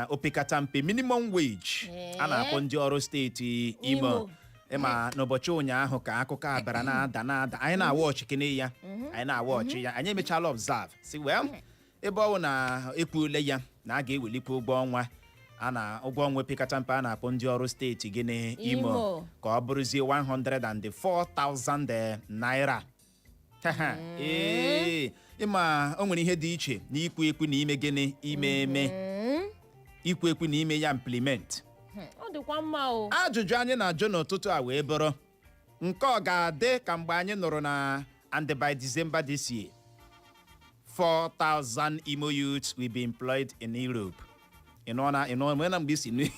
C: opekata mpe minimum wage a na-akpọ ndị ọrụ steeti Imo. Ịma n'ụbọchị ụnyaahụ ka akụkọ a bịara na-ada anyị na-awọchị kene ya anyị emechala observe si ebe ọ bụ na ekwuole ya na a ga-ewelikwa ụgwọ ọnwa ụgwọ ọnwa opekata mpe a na-akpọ ndị ọrụ steeti gịnị Imo ka ọ bụrụzie 104,000 naira. Ịma o nwere ihe dị iche na ikwu ekwu na ime gịnị ime ikwu ekwu na ime ya implement.
B: Ọ dịkwa mma o.
C: Ajụjụ anyị na-ajụ n'ụtụtụ a wee bụrụ nke ọ ga-adị ka mgbe anyị nụrụ na and by December this year 4,000 Imo youths will be employed in Europe. When I'm listening,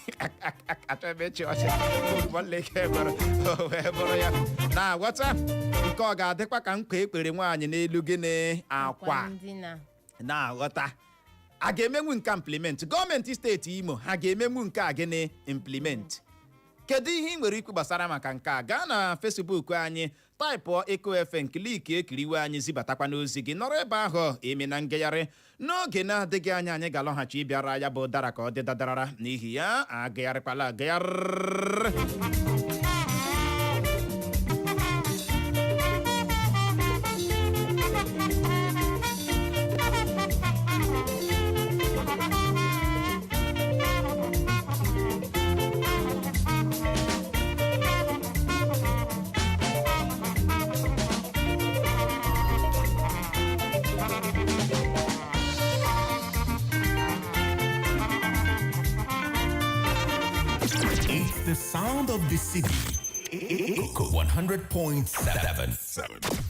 C: na wata nke ọ ga-adịkwa ka nkwa ekpere nwaanyị n'elu gịnị akwa na ghọta a ga-emenwu nke implement. Gọọmenti steeti Imo ha ga-emenwu nke a gịnị implement. Kedu ihe ị nwere ikwu gbasara maka nke a? Gaa na Facebook anyị taịpụọ Eko FM kliki ekiriwe anyị zibatakwa n'ozi gị nọrọ ebe ahụ eme na ngagharị. N'oge na-adịghị anya anyị ga-alọghachi ịbịara ya bụ dara ka ọ dị dadarara n'ihi ya agagharịkwala agagharị.
D: sound of the city. Echo 100.7.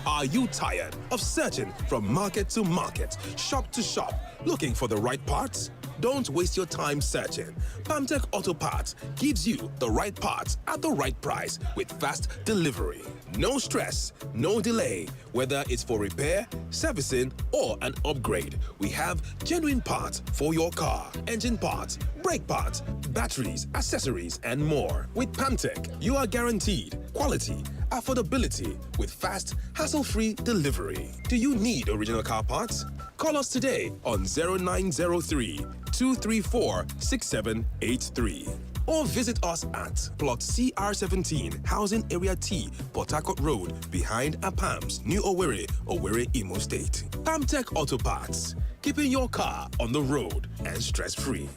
E: Are you tired of searching from market to market, shop to shop, looking for the right parts? Don't waste your time searching. Pamtech Auto Parts gives you the right parts at the right price with fast delivery. No stress, no delay. Whether it's for repair, servicing, or an upgrade, we have genuine parts for your car, engine parts, brake parts, batteries, accessories, and more. With Pamtech, you are guaranteed quality, affordability with fast, hassle-free delivery. Do you need original car parts? Call us today on 0903 234 6783 or visit us at Plot CR17, Housing Area T, Port Harcourt Road, behind Apams, New Owerri, Owerri, Imo State. Pamtech Auto Parts, keeping your car on the road and stress-free.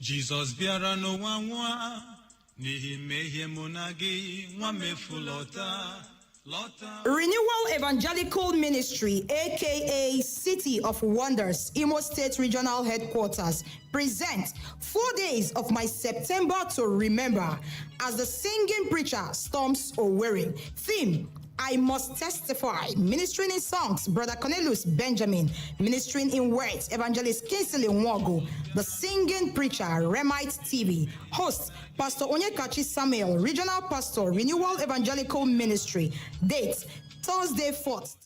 F: Jesus bịara n'ụwa nwa n'ihi mmehie mụ na gị nwa mefu lọta.
G: Renewal Evangelical Ministry, aka City of Wonders, Imo State Regional Headquarters, presents 4 days of my September to remember as the singing preacher storms Owerri. Theme: I must testify. Ministering in songs, Brother Cornelius Benjamin. Ministering in words, Evangelist Kinsley Nwogo. The singing preacher, Remite TV. Host, Pastor Onyekachi Samuel, Regional Pastor, Renewal Evangelical Ministry. Date, Thursday 4th.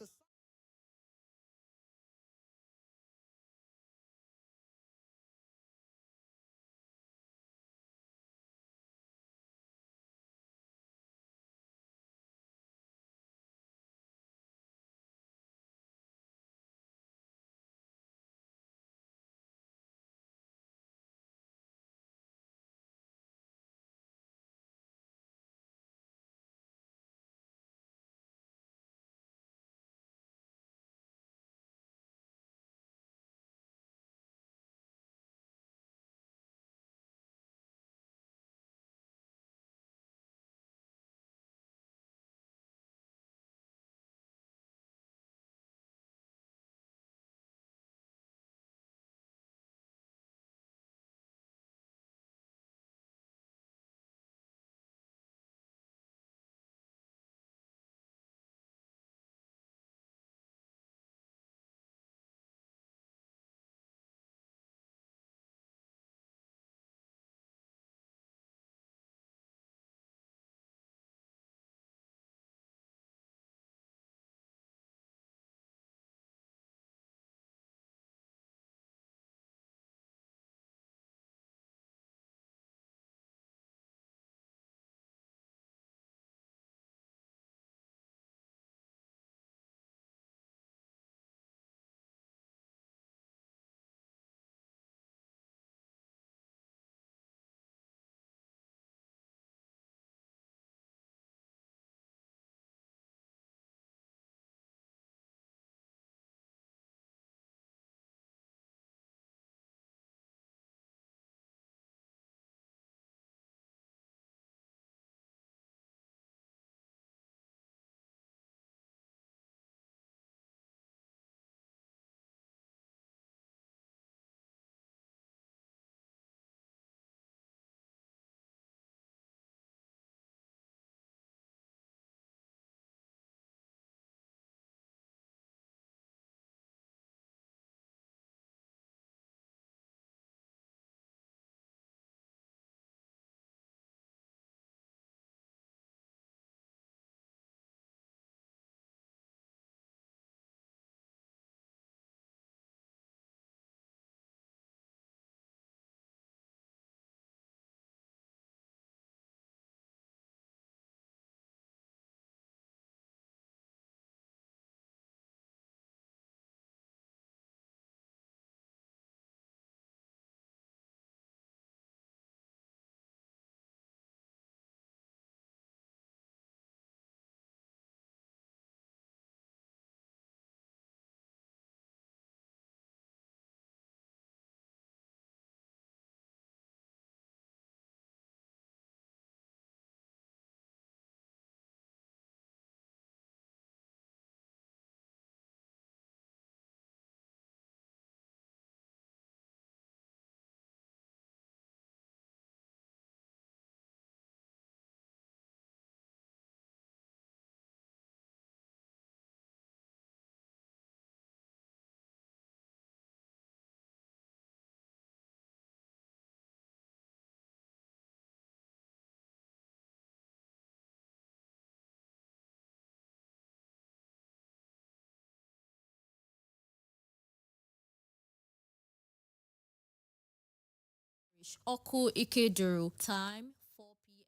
H: Oku Ikeduru. Time 4 p.m.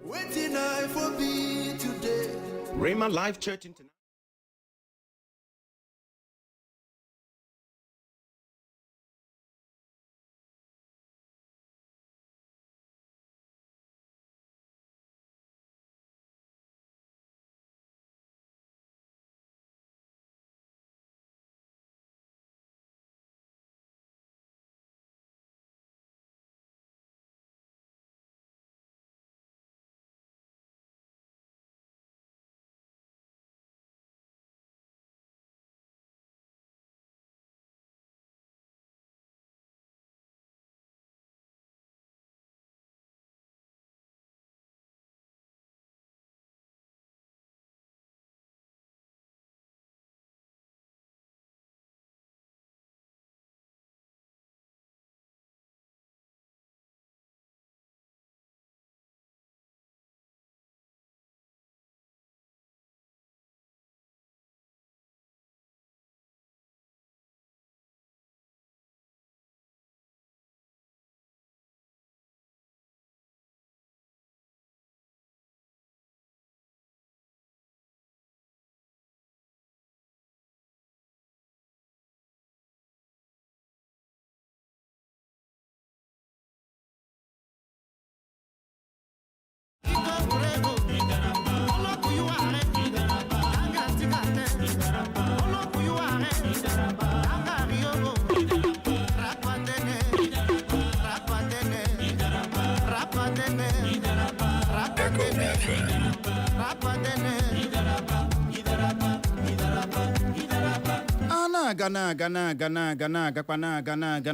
D: Waiting I for be today. Rhema Life Church International.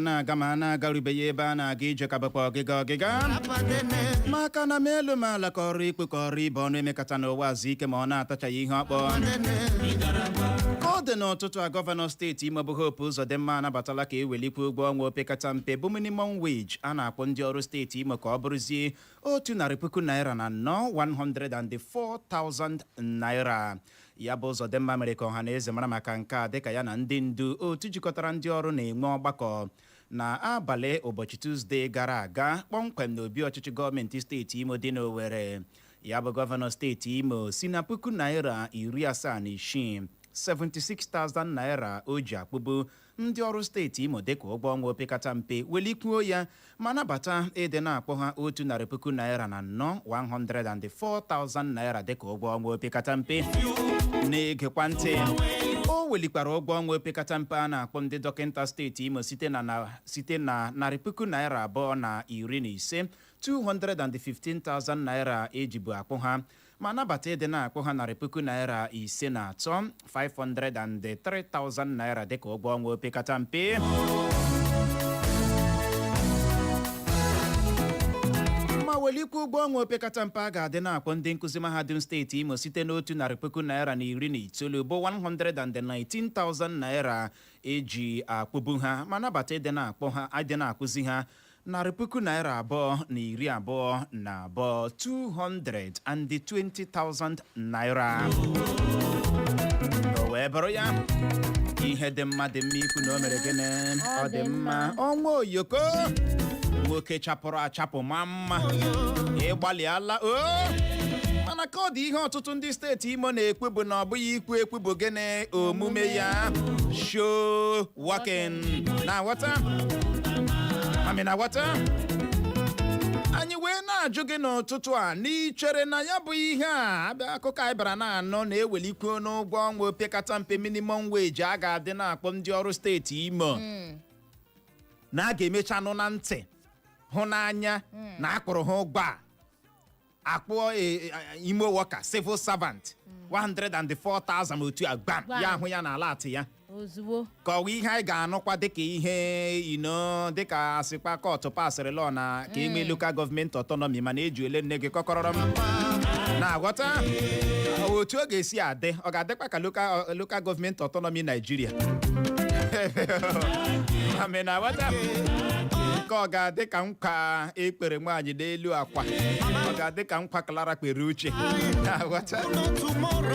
C: na-aga ma na-agarubeghị ebe a na-aga ije ka bụkwa ọgịga maka na m elu m ala ka ọrụ ikpe ka ọrụ ibe ọnụ emekata n'ụwa azụ ike ma ọ na-atachaghị ihe ọkpọ ka ọ dị n'ụtụtụ a gọvanọ steeti Imo bụ Hope Uzodimma anabatala ka ewelikwu ụgwọ ọnwa opekata mpe bụ minimum wage a na-akpọ ndị ọrụ steeti Imo ka ọ bụrụzie 100,000 naira na 104,000 naira. Ya bụ Uzodimma mere ka ọha na eze mara maka nke a dịka ya na ndị ndu otu jikọtara ndị ọrụ na-enwe ọgbakọ na abalị ụbọchị Tuzdee gara aga kpọmkwem n'obi ọchịchị gọọmenti steeti Imo dị n'Owerri. Ya bụ gọvanọ steeti Imo si na puku naira 76 76,000 naira o ji akpụbu ndị ọrụ steeti Imo dịka ụgwọ ọnwa opekata mpe welikwuo ya ma nabata ịdị na-akpọ ha 100,000 naira na 104,000 naira dịka ụgwọ ọnwa opekata mpe. Na-egekwa ntị, o welikwara ụgwọ ọnwa opekata mpe a na-akpọ ndị dọkịnta steeti Imo site na 215,000 naira 215,000 naira ejibu akpụ ha ma nabata ịdị na-akpụ ha 100,000 naira 53 503,000 naira dịka ụgwọ ọnwa opekata mpe. ma welikwa ụgwọ ọnwa opekata mpe a ga-adị na-akpọ ndị nkụzi mahadum steeti Imo site n'otu 100,000 naira na 19 bụ 119,000 naira eji akpụbu ha ma nabata ịdị na-akpọ ha adị na-akụzi ha 100,000 naira 222 220,000 naira. O wee bụrụ ya ihe dị mma ikwu na o mere gịnị ọ dị mma. Ọnwa oyoko nwoke chapụrụ achapụ ma mma ịgbalịala mana ka ọ dị ihe ọtụtụ ndị steeti Imo na-ekwu bụ na ọ bụghị ikwu ekwu bụ gịnị omume ya show working na wata na wata. Anyị wee na-ajụ gị n'ụtụtụ a n'ichere na ya bụ ihe a akụkọ anyị bara na-anọ na-ewelikwu n'ụgwọ ọnwa opekata mpe minimum wage a ga-adị na-akpọ ndị ọrụ steeti Imo na a ga-emecha nụ na ntị hụ n'anya na akpụrụ ha ụgwọ a akpụọ ime worker civil servant 104,000 otu a gbam ya ahụ ya na ala atị ya
B: ozugbo
C: kọwa ihe anyị ga-anụkwa dịka ihe dịka asịkpa kọtụ pasịrị lọ na ka eme local government autonomy mana eji ele nne gị kọkọrọ m na-aghọta otu ọ ga-esi adị ọ ga-adịkwa ka local government autonomy Nigeria na aghọta nke ọ ga-adị ka nkwa ekpere nwaanyị n'elu akwa ọ ga-adị ka nkwa Clara kpere uche na-aghọta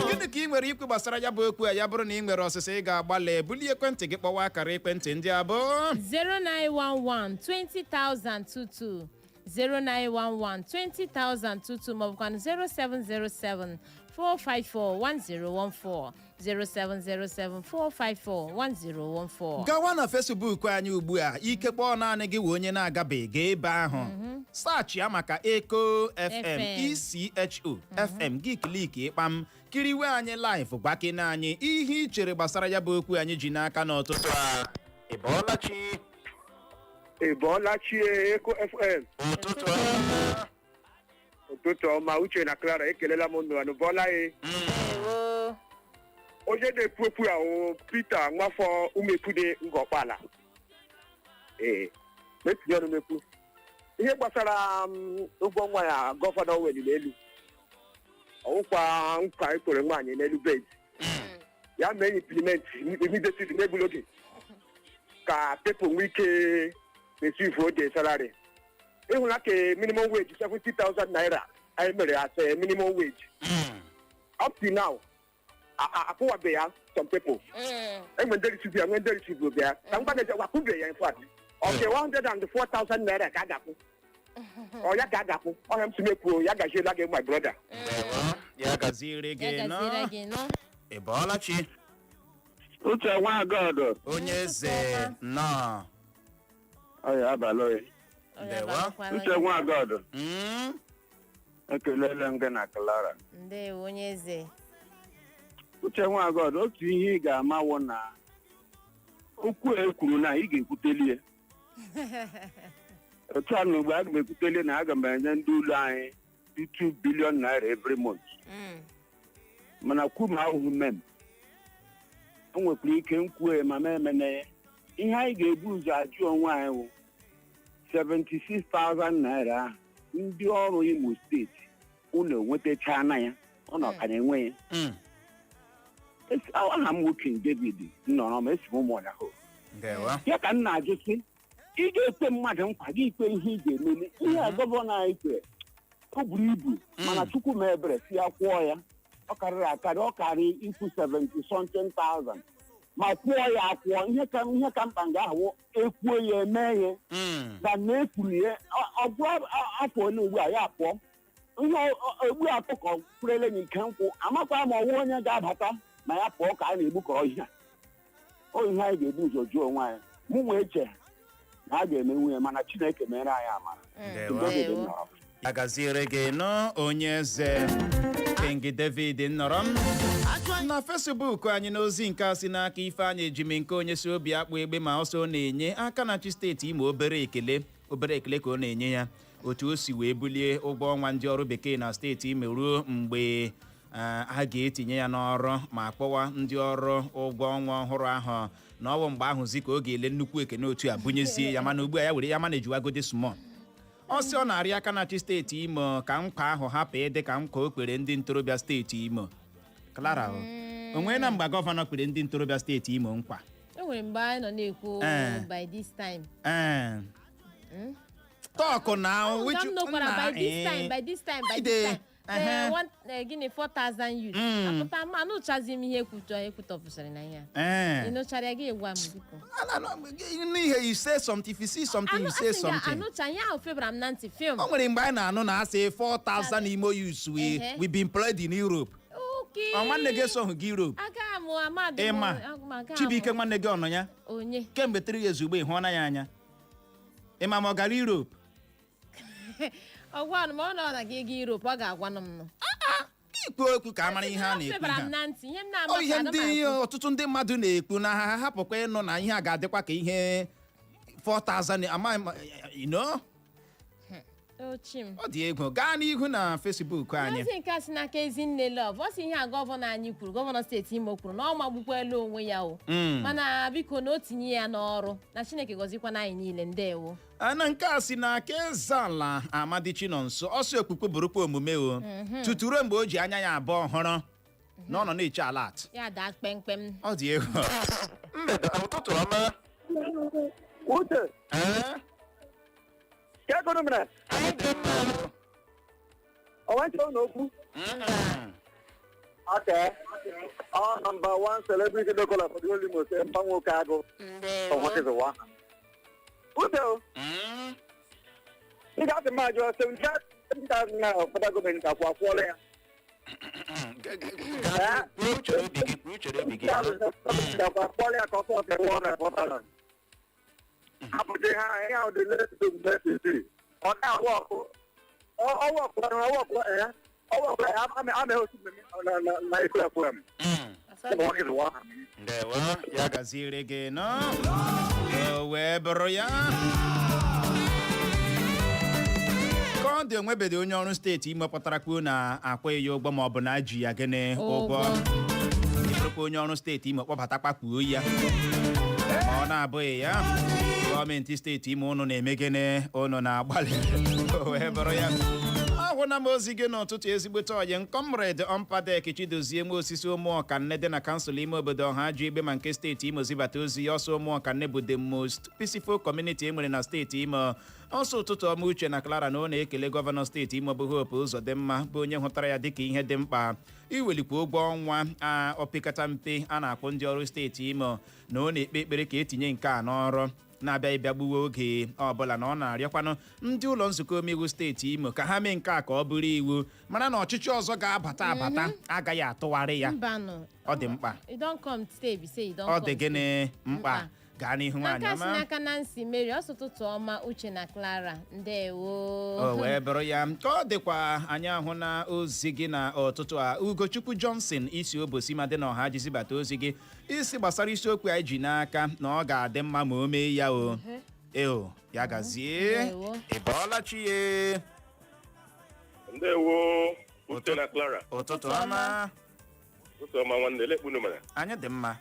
C: gịnị ka ị nwere ikwu gbasara ya bụ okwu a ya bụrụ na ị nwere ọsịsa ị ga-agbalị bulie ekwentị gị kpọwa akara ekwentị ndị a bụ
B: 0911 20,022 0911 20,022 maọbụkwa 0707 454 1014 0707 454 1014
C: gawa na Facebook anyị ugbu a ike kpọọ naanị gị wee onye na-agabeghị ebe ahụ saachị ya maka Eko FM ISIOKWU FM gị kliki ịkpam kiriwe anyị live gbakena anyị ihe ị chere gbasara ya bụ okwu anyị ji n'aka n'ụtụtụ a
I: Ịbọọlachi Eko FM ụtụtụ ọma Uche na Clara ekelela m unu anụ bọọla onye na-ekwu okwu ya o Peter Nwafọ Umekwude Ngọkpala metinye ọnụ mekwu ihe gbasara ụgwọ nwa ya gọvanọ weliri elu ọwụkwa nkwa ekwere nwaanyị n'elu bed ya mee implement immediately n'egbula oge ka people nwee ike receive ode salary ịhụla ka minimum wage 70,000 naira anyị mere as a minimum wage up to now akwụwabe ya some people enwe ndị receive ya nwe ndị receive bịa ka mgba na-eje wakwụbe ya in fact ọke 104,000 naira ka a ga-akwụ ọ ya ka a ga-akwụ ọhịa m si mekwuo ya gaziela gị my brother
C: ya gaziere gị nọ Ịbọọlachi
I: Uche Nwagọdụ
C: onye eze nọ
I: ọya abalị
C: ndewa
I: Uche Nwagọdụ ekelele m gị na Clara
B: ndewo onye eze
I: Uche Nwagọdụ otu ihe ị ga-amawo na okwu ekwuru na ị ga-ekwutelie otu a na ugbo aga m ekwutelie na aga m enye ndị ụlọ anyị 2 billion naira every month mana kwu ma ahụhụ mem o nwekwara ike nkwue ma memene ihe anyị ga-ebu ụzọ ajụ onwe anyị wụ 76,000 naira ahụ ndị ọrụ Imo steeti ụlọ nwetachana ya ọ nọ ka na-enwe ya aha m nwoke David nọrọ ma esi m ụmụọnya hụ ya ka m na-ajụ sị ị ga-ekpe mmadụ nkwa gị ikpe ihe ị ga-emeli ihe a gọvanọ anyị kwere o buru ibu mana Chukwu ma ebere si ya kwụọ ya ọ karịrị akarị ọ karị ikwu 70,000 ma kwụọ ya akwụọ ihe ka mkpa nga ahụ ekwuo ya eme ya na na ekwuru ya ọ bụ afọ ole ugbu a ya pụọ ihe egbu atọ ka ọ kwurele n'ike nkwụ amakwa ma ọwụ onye ga-abata ma ya pụọ ka a na-egbukọrọ ihe o ihe anyị ga-ebu ụzọ jụọ onwe anyị mụ nwee eche na a ga-emenwu ya mana Chineke mere anyị amara
C: ya gaziere gị nọ onye eze King David nọrọ m na Facebook anyị n'ozi nke a si n'aka Ifeanyị Ejimi nke onye si obi akpụ egbe ma ọsọ na-enye aka na-achị steeti Imo obere ekele ka ọ na-enye ya otu o si wee bulie ụgwọ ọnwa ndị ọrụ bekee na steeti Imo ruo mgbe a ga-etinye ya n'ọrụ ma kpọwa ndị ọrụ ụgwọ ọnwa ọhụrụ ahụ na ọwụ mgbe ahụzi ka ọ ga-ele nnukwu ekene otu a bunyezie ya mana ugbu a ya were ya manejiwagode small ọsị ọ na-arị aka na-achị steeti Imo ka nkwa ahụ hapụ ịdị ka nkwa o kpere ndị ntorobịa steeti Imo Clara onwe na mgbe gọvanọ kpere ndị ntorobịa steeti Imo nkwa
B: o nwere mgbe anyị nọ na-ekwu by this time
C: tọkụ na
B: by this time gịnị 4,000 youth apụta ma anụchazi m ihe ekwutọpụsịrị na ihe a ịnụchara ya gị gwa m biko
C: n'ihe you say something if you see something you say something
B: anụcha ya ahụ febara m na ntị film
C: o nwere mgbe anyị na-anụ na asị 4,000 Imo youths we been employed in Europe nwanne gị esoghị gị Europe ịma Chibuike nwanne gị ọnọ ya
B: onye
C: kemgbe 3 years ugbo ị hụọna ya anya ịma ma ọ gara Europe
B: ọgwanụ ma ọ nọ na gị Europe ọ ga-agwanụ m
C: ikwu okwu ka a mara ihe a na-ekwu ihe ndị ọtụtụ ndị mmadụ na-ekwu na ha hapụkwa ịnụ na ihe a ga-adịkwa ka ihe 4,000 you know
B: ochim
C: ọ dị egwu gaa n'ihu na Facebook anyị
B: ozi nke a si n'aka Ezinne Love ọ sị ihe a gọvanọ anyị kwuru gọvanọ steeti Imo kwuru na ọ magbukwala onwe ya o mana biko na o tinye ya n'ọrụ na Chineke gọzikwana anyị niile ndewo
C: ana nke a si n'aka Ezala Amadichi nọ nso ọsọ okpukpe bụrụkwa omume o tutu ruo mgbe o ji anya ya abụọ hụrụ na ọ nọ na-eche alat
B: ya daa kpemkpem
C: ọ dị egwu mgbede ụtụtụ ọma
I: Uche. Kya kono mna? Owancho n'okwu. Okay. Number 1 celebrity local for the Olimo say Mbanwo Kago. What is the one? Uche. You got the major 7,000 now for the government of Wakwole.
C: ya gaziri gị no wee bụrụ ya ka ọ dị onwebede onye ọrụ steeti Imo pụtara kwuo na akwa ya ụgwọ ma ọ bụ na ji ya gịnị ụgwọ ịbụrụkwa onye ọrụ steeti Imo kpọbatakwa kwuo ya ma ọ na-abụghị ya gọọmenti steeti Imo unu na-eme gịnị unu na-agbalị wee bụrụ ya ahụna m ozi gị n'ụtụtụ ezigbote ọyị Comrade Ọmpadek Chidozie nwe osisi ụmụọkanne dị na kansụl ime obodo ọha ajọ igbe ma nke steeti Imo zibata ozi ya ọsọ ụmụọkanne bụ the most peaceful community e nwere na steeti Imo ọsọ ụtụtụ ọma Uche na Clara na ọ na-ekele gọvanọ steeti Imo bụ Hope Uzodimma bụ onye hụtara ya dịka ihe dị mkpa iwelikwu ụgwọ ọnwa opekata mpe a na-akwụ ndị ọrụ steeti Imo na ọ na-ekpe ekpere ka etinye nke a n'ọrụ na-abịa ịbịagbuwe oge ọbụla na ọ na-arịọkwanụ ndị ụlọ nzukọ omeiwu steeti Imo ka ha mee nke a ka ọ bụrụ iwu mana na ọchịchị ọzọ ga-abata agaghị atụgharị ya ọ dị mkpa ọ dị gịnị mkpa gaa n'ihu nwaanyị ọma
B: n'aka Nancy Mary ọsụtụtụ ọma Uche na Clara ndewo
C: o wee bụrụ ya ka ọ dịkwa anyị ahụ na ozi gị na ọtụtụ a Ugochukwu Johnson isi obosi ma dị na ọha ji zibata ozi gị isi gbasara isiokwu anyị ji n'aka na ọ ga-adị mma ma o mee ya o eo ya gazie ịbọọla chi ye
J: ndewo Uche na Clara
C: ụtụtụ ọma
J: nwanne lekpunu mere
C: anyị dị mma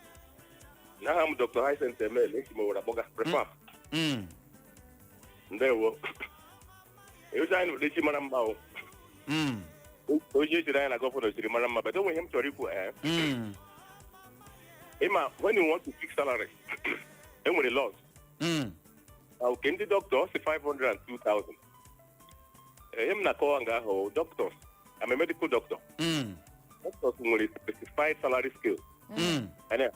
J: n'aha m Dr. Hyacinth Emel esi m owere akpọga prefa ndewo eozi anyị n'ụdịchi mara mma o oji ejiri anyị na gọvanọ jiri mara mma but o nweghị m chọrọ ikwu ịma when you want to fix salary e nwere laws nke ndị dọkịta ọ sị 500 and 2,000 ihe m na-akọwa nga ahụ doctors I'm a medical doctor doctors nwere specified salary scale and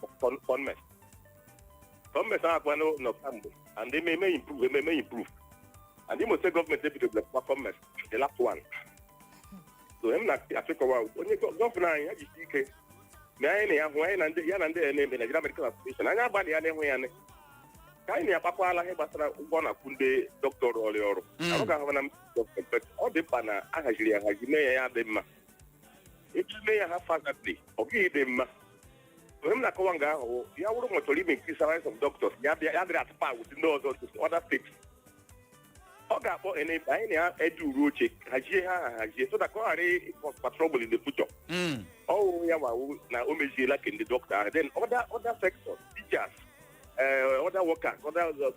J: conmess akwanụ nọ kamgbe and they may improve and Imo State government ebido conmess the last one so him na achịkọwa onye gọvanọ anyị ya jisi ike na anyị na ya hụ anyị na ndị na-eme Nigeria Medical Association anyị agbalị ya na-ehụ ya ka anyị na-akpakwala ihe gbasara ụgwọ na-akwụ ndị dọkịta ọrụ ọ ga-ahụ na ọ dị mkpa na ahaziri ya ahazi mee ya dị mma iji mee ya ha fagati ọ gaghị dị mma onye m na-akọwa nga ahụ ya wụrụ ma chọrọ ime nke salaries of doctors ya dịrị atụpa wụsị ndị ọzọ other states ọ ga-akpọ anyị na ya eji uru oche hazie ha hazie so that ọ ghara ịkọspa trouble in the future ọwụ ya wawu na o meziela ka ndị dọkịta ahụ then other sectors teachers other workers other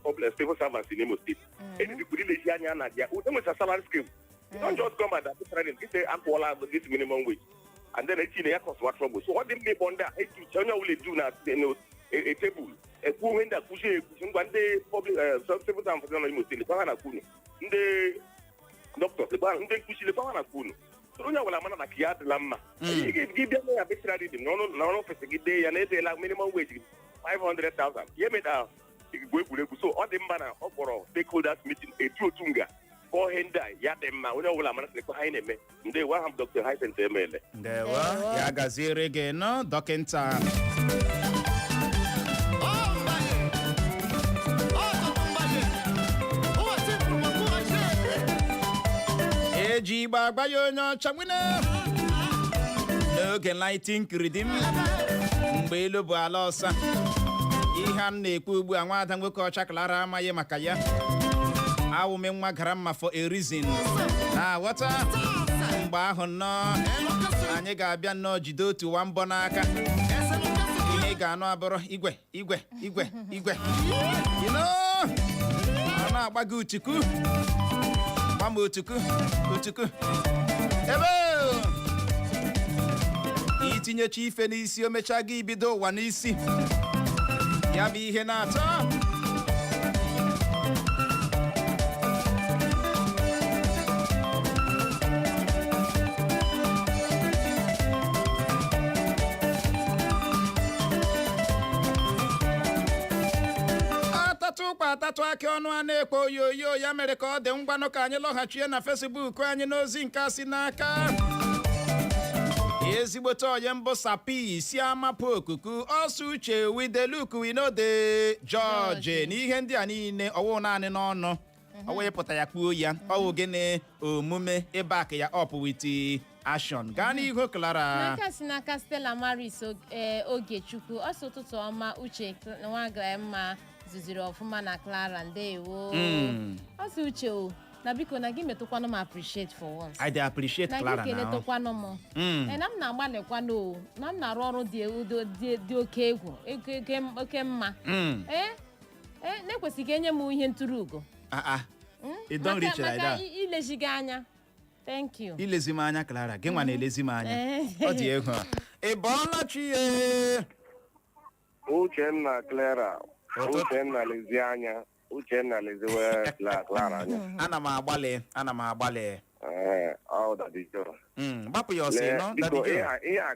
J: public civil servants in Imo State edikwuru ilezi anya na dia enweta salary scheme you don't just come at that training say akwụọla this minimum wage and then etinye ya cause trouble so ọ dị mma ịkpọ ndị a etuche onye ọbụla edu na tebụl ekwu ihe ndị akwụchi ekwuchi ngwa ndị public civil servants nọ n'Imo State lekwa ha na kwunu ndị doctors ndị nkwuchi lekwa ha na kwunu onye ọbụla mana na ka ya adịla mma gị bịa na ya bechara reading n'ọrụ ofesi gị dee ya na-edeela minimum wage 500,000 ya emeda igwe egwuregwu so ọ dị mma na ọ kpọrọ stakeholders meeting etu otu nga kọọ ihe ndị a ya dị mma onye ọbụla mara sịrịkwa ha anyị na-eme ndewo aha m Dr. Hyacinth Emele
C: ndewo ya gaziere gị nọ dọkịnta eji igba agba ya onye ọcha nwene n'oge lighting kiridim mgbe elu bụ ala ọsa ihe a na-ekwu ugbu a nwaada nwoke ọcha Clara amaghị maka ya awụme nwa gara mma for a reason na-aghọta mgbe ahụ nnọọ anyị ga-abịa nnọọ jide otu nwambọ n'aka ihe ị ga-anụ abụrụ igwe ọ na-agba gị utuku gba m utuku ebe itinyecha ife n'isi o mechaa gị ibido ụwa n'isi ya bụ ihe na-atọ atatụ aka ọnụ a na-ekpo oyoyo ya mere ka ọ dị ngwanụ ka anyị lọghachie na Facebook anyị n'ozi nke si n'aka ezigbote onye mbụ Sapi si amapụ okuku ọsọ uche wideluku winode George na ihe ndị a niile ọwụ naanị n'ọnụ ọ wee pụta ya kpuo ya ọwụ gịnị omume ịbak ya up with action gaa n'ihu Clara
B: n'aka si n'aka Stella Maris Ogechukwu ọsọ ụtụtụ ọma uche nwa ga-emma zuziri ọfụma na Clara ndewo ọsọ uche o na biko na gị metụkwanụ m appreciate for once.
C: I dey appreciate Clara now.
B: Na gị keletụkwanụ m. Na m na-agbalịkwanụ o na m na-arụ ọrụ dị oke egwu oke mma. Na-ekwesịghị enye m ihe ntụrụ ugo.
C: You don't reach like that.
B: Maka ilezi gị anya. Thank you.
C: Ilezi m anya Clara gị nwa na-elezi m anya ọ dị egwu ị bọọla chi
J: Uchenna Clara Uchenna lezi anya Uchenna leziwe Clara anya.
C: Ana m agbalị
J: Ọ dadijo.
C: Gbapụ ya ọsọ nọ
J: dadijo. Ihe a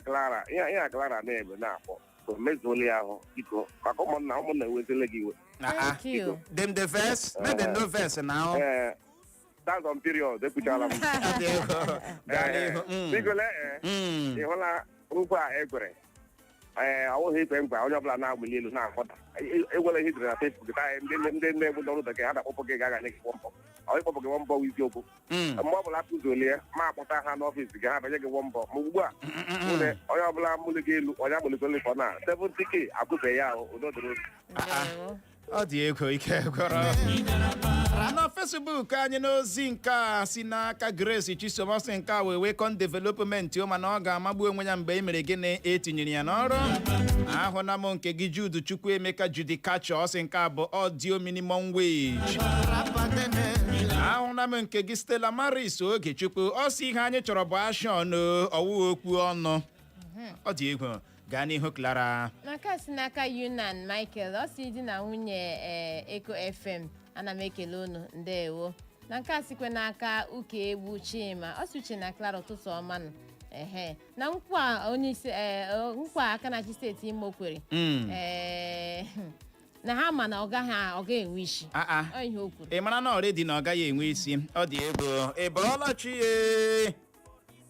J: Clara na-ebe na-akpọ so mezuoli ahụ biko maka ụmụnna ewezele gị iwe.
B: Thank you.
C: Them the verse, let them know verse now.
J: That's on period. Ekwuchala m. Biko ịhụla nkwa a ekwere awụghị ikpe mkpa onye ọbụla na-agbali elu na-akpọta egwele ihe dịrị na Facebook taa ndị na-egbu ọrụ bekee ha na-akpọpụ gị ga-aga nye gị wọmbọ ọ ịkpọpụ gị wọmbọ wụ isiokwu mgbe ọbụla akụzolie ma akpọta ha n'ọfịs gị ha banye gị wọmbọ ma ugbu a onye ọbụla mụli gị elu onye agbalitole fọ na 70k akwụbe ya ahụ udo dịrị
C: ọ dị ego ike gwọrọ na Facebook anyị n'ozi nke a si n'aka Grace Chisomosi nke a wee Wekon Development mana ọ ga-amagbu onwe ya mgbe e mere gịnị etinyere ya n'ọrụ ahụ na m nke gị Jude Chukwuemeka Judikacho ọsị nke a bụ audio minimum wage ahụ na m nke gị Stella Maris Ogechukwu ọsị ihe anyị chọrọ bụ ashọn ọwụ okwu ọnụ ọ dị egwu gaa n'ihu Clara
B: n'aka si n'aka Yunan Michael ọ si di na nwunye Eko FM ana m ekele unu ndewo na nke a sikwe n'aka Uke Egbu Chima ọ si uche na Clara ụtụtụ ọma nụ na nkwa onye isi nkwa aka na chi steeti Imo kwere na ha ma na ọ gaghị enwe isi ọ ihe o kwuru
C: ị mara na ọrịdị na ọ gaghị enwe isi ọ dị ego ị bọọla chi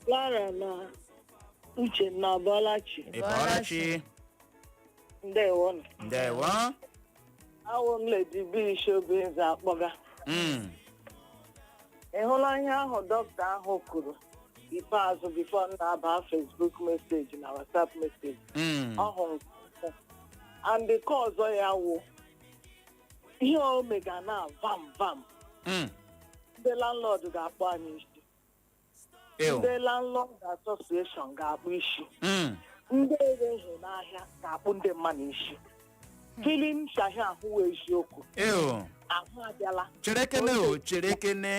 K: Clara na Uche na Bọlachi.
C: Bọlachi.
K: Ndewo. Awụ m Lady Bishop Nze akpọga. Ị hụla ihe ahụ dọkịta ahụ kwuru ikpeazụ bifo na-aba Facebook message na WhatsApp message. Ọhụ and the ọzọ ya wụ ihe o mega na vam. Ndị landlord ga-akpọ anyị isi. Ndị landlord association ga-akpụ isi ndị ere ihe n'ahịa ga-akpụ ndị mmadụ isi filim shahi ahụ wee eziokwu ahụ abịala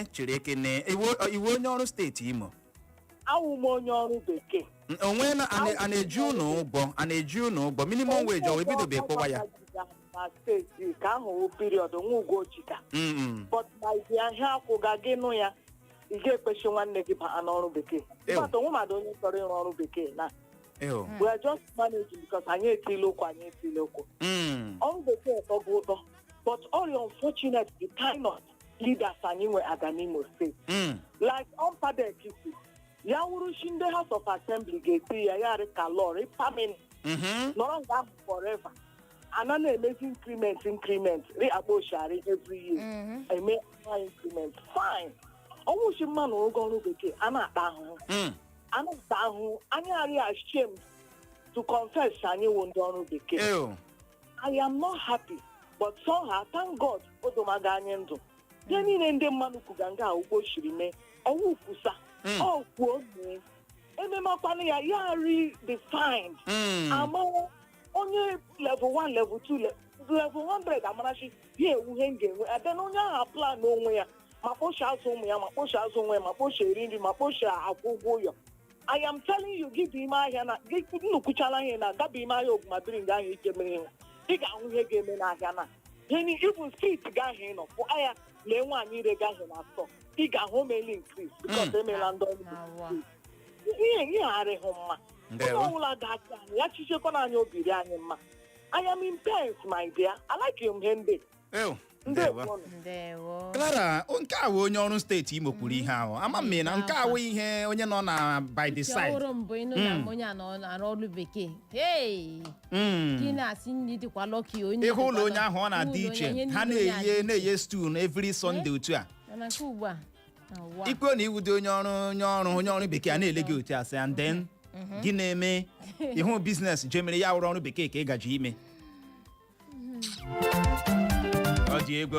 K: cherekene
C: iwu onye ọrụ steeti Imo
K: awụ m onye ọrụ bekee
C: onwe na a na-eji unu ụgwọ minimum wage ọ ebidobe kpọwa ya
K: na steeti ka ahụ period nwa ugochika but na izi ahịa akwụga gị nụ ya ị ga-ekpechi nwanne gị baa n'ọrụ bekee mmadụ onwe mmadụ onye chọrọ ịrụ ọrụ bekee na we are just managing because anyị etile okwu ọrụ bekee tọbụ ụtọ but all unfortunate the kind of leaders anyị nwe aga n'Imo steeti like ọmpadekisi ya wụrụchi ndị House of Assembly ga-eti ya yarị ka lọr permanent nọrọ nga ahụ forever ana na-emezi increment re-akpa oshari every year eme increment fine ọnwụchi mmanụ oge ọrụ bekee a na-ata ahụhụ anyị arị ashamed to confess anyị wụ ndị ọrụ bekee I am not happy, but somehow, thank God, odomaga anyị ndụ. Ihe niile ndị mmadụ kwuga nga ugbo shiri mee, ọwụ kwusa, ọ kwuo mee. Ememakwanụ ya, ya redefined. Ama onye level 1, level 2, level 100 amarachi, ya ewu ihe ga-enwe. Ebe na onye ahụ plan onwe ya, ma kpocha azụ ụmụ ya, ma kpocha azụ onwe ya, ma kpocha eri nri, ma kpocha akwụ ụgwọ ụlọ. I am telling you, gị bụ ime ahịa na gị nnukwuchala ihe na gaba ime ahịa Ogwumabiri nga ahụ ike mere ihe. Ị ga-ahụ ihe ga-eme n'ahịa na. Ihe ịbụ steeti ga ahụ ịnọ, pụ ahịa lee nwaanyị ire ga ahụ na atọ. Ị ga-ahụ omeli increase because emela ndị ọrụ. Ihe arịghị mma. Onye ọbụla ga-achị anyị, ya chichekwana anyị obiri anyị mma. I am in pains, my dear. I like you, Mhende.
C: Clara, nke a onye ọrụ steeti Imo kwuru ihe ahụ. Ama m na nke a ihe onye nọ na by the side. Ịhụ ụlọ onye ahụ ọ na-adị iche. Ha na-eye stew every Sunday otu a. Ikwe na iwu dị onye ọrụ bekee a na-ele gị otu a sị and then gị na-eme ịhụ biznes je mere ya wụrụ ọrụ bekee ka ị gaji ime. Ọ dị ego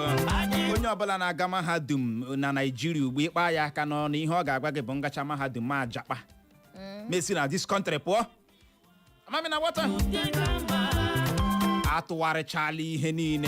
C: onye ọbụla na-aga mahadum na Naịjirịa ugbu ịkpa ya aka n'ọnụ ihe ọ ga-agwa gị bụ ngacha mahadum ma jakpa mesi na this country pụọ amami na wata atụgharịchala ihe niile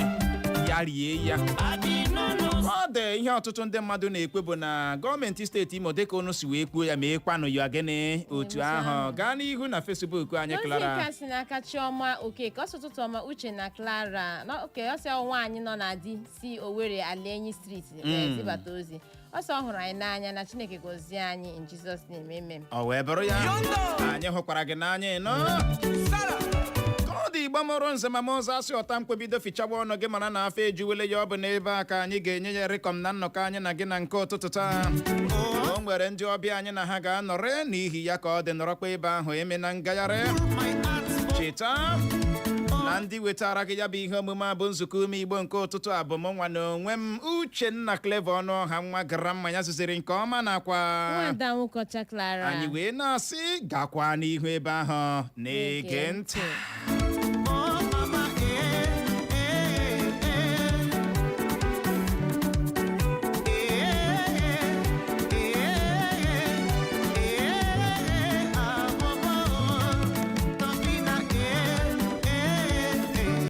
C: ya rie ya. Ọ dị ihe ọtụtụ ndị mmadụ na-ekwe bụ na gọọmenti steeti Imo dịka unu si wee kwuo ya ma ịkwanụ ya gịnị otu ahụ gaa n'ihu na Facebook anyị Clara.
B: N'ozi nke n'aka Chioma Okeke ọsụtụtụ ọma Uche na Clara ọsọ nwaanyị nọ na di si Owerri Alienyi Street zibata ozi ọsọ ọhụrụ anyị n'anya na Chineke gọzie anyị in Jesus name amen.
C: Ọ wee bụrụ ya anyị hụkwara gị n'anya nọ dị Igbo mụrụ nze ma ụzọ asị ọta mkpebido fichagba ọnụ gị mara na afọ ejuwele ya ọ bụ n'ebe a ka anyị ga-enye ya rịkọm na nnọkọ anyị na gị na nke ụtụtụ taa. O nwere ndị ọbịa anyị na ha ga-anọrị n'ihi ya ka ọ dị nọrọkwa ebe ahụ eme na ngagharị cheta na ndị wetara gị ya bụ ihe omume a bụ nzukọ ume Igbo nke ụtụtụ a bụ m nwa na onwe m Uchenna Clever ọnụ ọha nwa gara mmanya zuziri nke ọma nakwa anyị wee na-asị gakwa n'ihu ebe ahụ na-ege ntị.